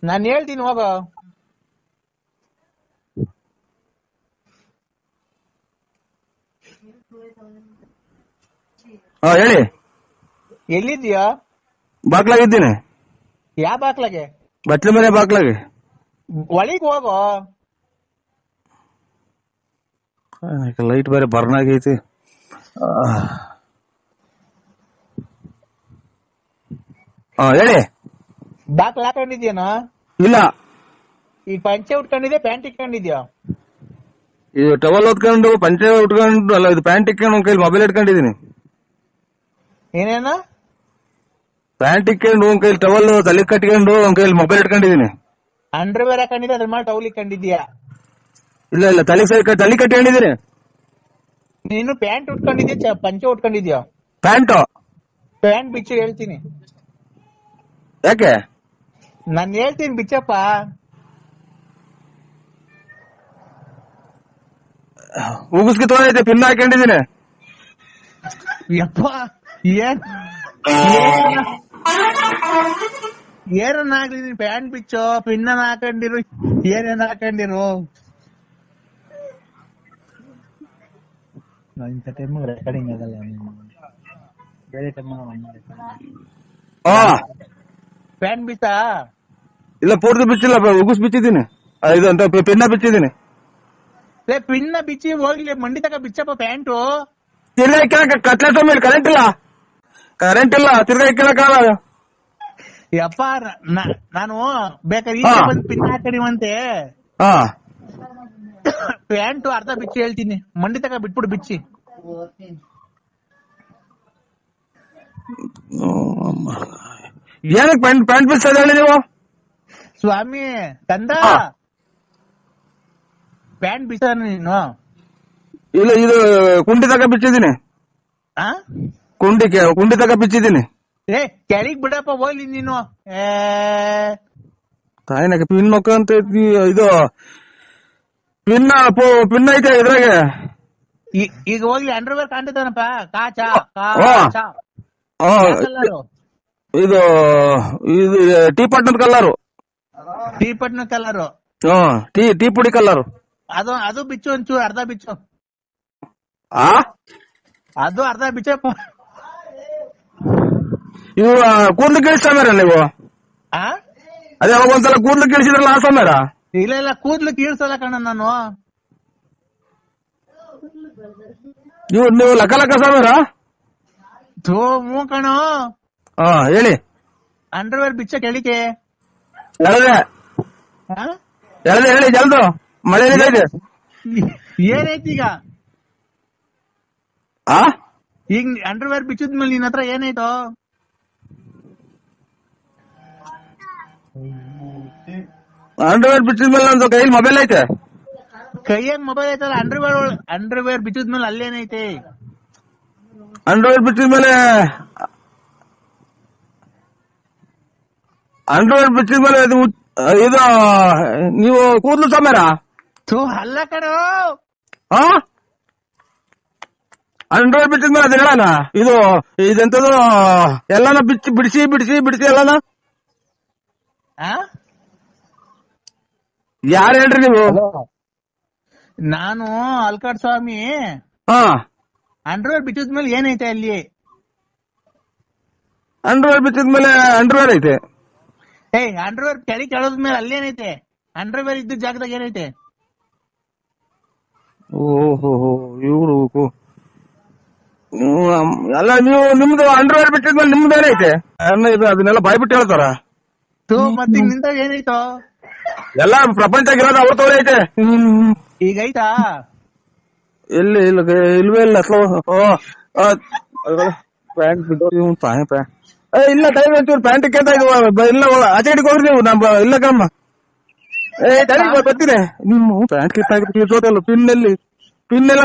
S1: ನಾನು ಹೇಳ್ತೀನಿ ಹೋಗ.
S7: ಹಾ ಹೇಳಿ.
S1: ಎಲ್ಲಿದ್ಯಾ?
S7: ಬಾಕ್ಲಾಗಿದ್ದೀನಿ.
S1: ಯಾವ ಬಾಕ್ಲಾಗೆ?
S7: ಬಟ್ಲು ಮನೆ ಬಾಕ್ಲಾಗೆ.
S1: ಒಳಗ್ ಹೋಗೋ.
S7: ಲೈಟ್ ಬೇರೆ ಬರ್ನ್ ಆಗೈತಿ. ಹೇಳಿ.
S1: ಬಾಕ್ಲ ಹಾಕೊಂಡಿದ್ಯೇನೋ?
S7: ಇಲ್ಲ.
S1: ಈಗ ಪಂಚೆ ಉಟ್ಕೊಂಡಿದ್ಯಾ ಪ್ಯಾಂಟ್ ಇಟ್ಕೊಂಡಿದ್ಯಾ?
S7: ಇದು ಟವಲ್ ಹೊತ್ಕೊಂಡು ಪಂಚೆ ಉಟ್ಕೊಂಡು ಅಲ್ಲ, ಇದು ಪ್ಯಾಂಟ್ ಇಟ್ಕೊಂಡು ಒಂದ್ ಕೈಲಿ ಮೊಬೈಲ್ ಇಟ್ಕೊಂಡಿದೀನಿ.
S1: ಏನೇನ?
S7: ಪ್ಯಾಂಟ್ ಇಟ್ಕೊಂಡು ಒಂದ್ ಕೈಲಿ ಟವಲ್ ತಲೆ ಕಟ್ಕೊಂಡು ಒಂದ್ ಕೈಲಿ ಮೊಬೈಲ್ ಇಟ್ಕೊಂಡಿದೀನಿ.
S1: ಅಂಡರ್ವೇರ್ ಹಾಕೊಂಡಿದ್ಯಾ ಅದ್ರ ಮೇಲೆ ಟೌಲ್ ಇಟ್ಕೊಂಡಿದ್ಯಾ?
S7: ಇಲ್ಲ ಇಲ್ಲ, ತಲೆ ಕಟ್ಕೊಂಡಿದೀನಿ.
S1: ನೀನು ಪ್ಯಾಂಟ್ ಉಟ್ಕೊಂಡಿದ್ಯಾ ಪಂಚೆ ಉಟ್ಕೊಂಡಿದ್ಯಾ?
S7: ಪ್ಯಾಂಟ್
S1: ಬಿಚ್ಚು ಹೇಳ್ತೀನಿ.
S7: ಯಾಕೆ?
S1: ನಾನ್ ಹೇಳ್ತೀನಿ ಬಿಚ್ಚಪ್ಪ.
S7: ಉಗಿಸ್ಕಿ ತೊಗೊಂಡೈತೆ, ಪಿನ್ ಹಾಕೊಂಡಿದೀನಿ.
S1: ಯಪ್ಪ ಏನನ್ನಾಗ್ಲಿ ನೀನ್ ಪ್ಯಾಂಟ್ ಬಿಚ್ಚೋ, ಪಿನ್ನ ಹಾಕೊಂಡಿರು, ಏನೇನ್ ಹಾಕೊಂಡಿರು. ಇಂಥ ಟೈಮ್ ರೆಕಾರ್ಡಿಂಗ್ ಆಗಲ್ಲ, ಬೇರೆ ಟೈಮ್ ಪ್ಯಾಂಟ್ ಬಿಚ್ಚಾ?
S7: ಇಲ್ಲ ಪೂರ್ತಿ ಬಿಚ್ಚಿಲ್ಲ, ಉಗಿಸ್ ಬಿಚ್ಚಿದ್ದೀನಿ. ಇದು ಅಂತ ಪಿನ್ನ ಬಿಚ್ಚಿದ್ದೀನಿ.
S1: ಪಿನ್ನ ಬಿಚ್ಚಿ ಹೋಗ್ಲಿ, ಮಂಡಿ ತಕ ಬಿಚ್ಚಪ್ಪ ಪ್ಯಾಂಟು.
S7: ತಿರ್ಗಾ ಇಕ್ಕಳಕ ಕಟ್ಲೆಟ್ ಮೇಲೆ ಕರೆಂಟ್ ಇಲ್ಲ, ತಿರ್ಗಾ ಇಕ್ಕಳಕ್ಕಾಗಲ್ಲ.
S1: ಯಪ್ಪ ನಾನು ಬೇಕಾದ್ರೆ ಬಂದು ಪಿನ್ ಹಾಕಡಿವಂತೆ. ಪ್ಯಾಂಟು ಅರ್ಧ ಬಿಚ್ಚಿ ಹೇಳ್ತೀನಿ, ಮಂಡಿ ತಕ ಬಿಟ್ಬಿಡು ಬಿಚ್ಚಿ.
S7: ಏನಕ್ಕೆ ಪ್ಯಾಂಟ್ ಬಿಚ್ಚೋದು ಹೇಳಿ ನೀವು?
S1: ಸ್ವಾಮಿ ತಂದ ಪ್ಯಾಂಟ್ ಬಿಚ್ಚ ನೀನು?
S7: ಇಲ್ಲ, ಇದು ಕುಂಡಿ ತಕ ಬಿಚ್ಚಿದ್ದೀನಿ. ಕುಂಡಿ ತಕ ಬಿಚ್ಚಿದ್ದೀನಿ.
S1: ಏ ಕೆಳಗ್ ಬಿಡಪ್ಪ ಹೋಗ್ಲಿ ನೀನು.
S7: ತಾಯಿನಾಗ ಪಿನ್ ನೊಕ್ಕ ಅಂತ ಇದು ಪಿನ್ ಐತೆ ಇದ್ರಾಗೆ.
S1: ಈಗ ಹೋಗ್ಲಿ, ಅಂಡರ್ವೇರ್ ಕಾಣ್ತದನಪ್ಪ.
S7: ಇದು ಟೀ ಪಟ್ನದ ಕಲ್ಲರು.
S1: ಟೀ ಪಟ್ನ ಕಲರು?
S7: ಟೀ ಪುಡಿ ಕಲ್ಲರು.
S1: ಅದು ಬಿಚ್ಚು ಒಂಚೂರು, ಅರ್ಧ ಬಿಚ್ಚು. ಅದು ಅರ್ಧ ಬಿಚ್ಚಪ್ಪ.
S7: ಇವು ಕೂದ್ಲು ಕೀಳಿಸ್ತಾರ ನೀವು? ಅದೇ ಅವಾಗ ಒಂದ್ಸಲ ಕೂದ್ಲು ಕೀಳಿಸಿದ್ರಲ್ಲ ಆ ಸೋಮ್ಯಾರ?
S1: ಇಲ್ಲ ಕೂದ್ಲು ಕೀಳ್ಸಲ್ಲ ಕಣ ನಾನು.
S7: ನೀವು ಲಕ ಲಕ ಸೋಮ್ಯಾರ?
S1: ಹ್ಞೂ ಕಣೋ.
S7: ಹೇಳಿ.
S1: ಅಂಡರ್ವೇರ್ ಬಿಚ್ಚ ಕೆಳಿಕೆ
S7: ಹೇಳಿ ಜಲ್ದು. ಮಳೆ ಇದೆ.
S1: ಏನೈತಿ ಈಗ? ಈಗ ಅಂಡರ್ವೇರ್ ಬಿಚ್ಚಿದ್ಮೇಲೆ ನಿನ್ ಹತ್ರ ಏನಾಯ್ತು?
S7: ಅಂಡರ್ವೇರ್ ಬಿಚ್ಚಿದ್ಮೇಲೆ ನಂದು ಕೈಲಿ ಮೊಬೈಲ್ ಐತೆ.
S1: ಕೈಯಾಗ ಮೊಬೈಲ್ ಐತಲ್ಲ, ಅಂಡರ್ವೇರ್ ಬಿಚ್ಚಿದ್ಮೇಲೆ ಅಲ್ಲೇನೈತೆ?
S7: ಅಂಡರ್ವೇರ್ ಬಿಚ್ಚಿದ್ಮೇಲೆ ಇದು ನೀವು ಕೂದ್ಲು ಸಮೇರ
S1: ಅಲ್ಲ ಕಣೋ.
S7: ಅಂಡರ್ವೇರ್ ಬಿಚ್ಚಿದ್ಮೇಲೆ ಅದು ಹೇಳಣ, ಇದೆಂತದು ಎಲ್ಲಾನ ಬಿಡಿಸಿ ಎಲ್ಲಾನ. ಯಾರು ಹೇಳ್ರಿ ನೀವು?
S1: ನಾನು ಅಲ್ಕಾಡ್ ಸ್ವಾಮಿ. ಅಂಡರ್ವೇರ್ ಬಿಚ್ಚಿದ್ಮೇಲೆ ಏನೈತೆ ಅಲ್ಲಿ?
S7: ಅಂಡರ್ವೇರ್ ಬಿಚ್ಚಿದ್ಮೇಲೆ ಅಂಡರ್ವೇರ್ ಐತೆ.
S1: ಅಂಡರ್ವೇರ್ ಕೆಳದ್ಮೇಲೆ ಅಲ್ಲೇನೈತೆ? ಅಂಡರ್ವೇರ್ ಇದ್ದ ಜಾಗದಾಗ ಏನೈತೆ?
S7: ಓಹೋ ಇವ್ರು ಅಲ್ಲ ನೀವು ನಿಮ್ದು ಅಂಡರ್ವೇರ್ ಬಿಟ್ಟಿದ್ಮೇಲೆ ನಿಮ್ದೇನೆ ಐತೆ ಇದು ಅದನ್ನೆಲ್ಲ ಬಾಯ್ಬಿಟ್ಟು ಹೇಳ್ತಾರ
S1: ಮತ್ತೆ ನಿಂತ ಏನಾಯ್ತು
S7: ಎಲ್ಲ ಪ್ರಪಂಚಗಿರೋದು ಅವ್ರ ತೋರ ಐತೆ
S1: ಈಗ ಐತಾ
S7: ಎಲ್ಲಿ ಇಲ್ವೇ ಇಲ್ಲ ಪ್ಯಾಂಟ್ ಬಿಟ್ಟು ಇಲ್ಲ ಟೈಮ್ ಆಯ್ತು ಪ್ಯಾಂಟ್ ಕೇಳ್ತಾ ಇಲ್ಲ ಆಚೆ ಹಿಡ್ಕೊಳ್ರಿ ನೀವು ನಮ್ಮ ಇಲ್ಲ ಕಮ್ಮ ಬರ್ತೀನಿ ನಿಮ್ಮ ಪ್ಯಾಂಟ್ ಕಿತ್ತಾಗಿರ್ತೀವಿ ಪಿನ್ ಎಲ್ಲ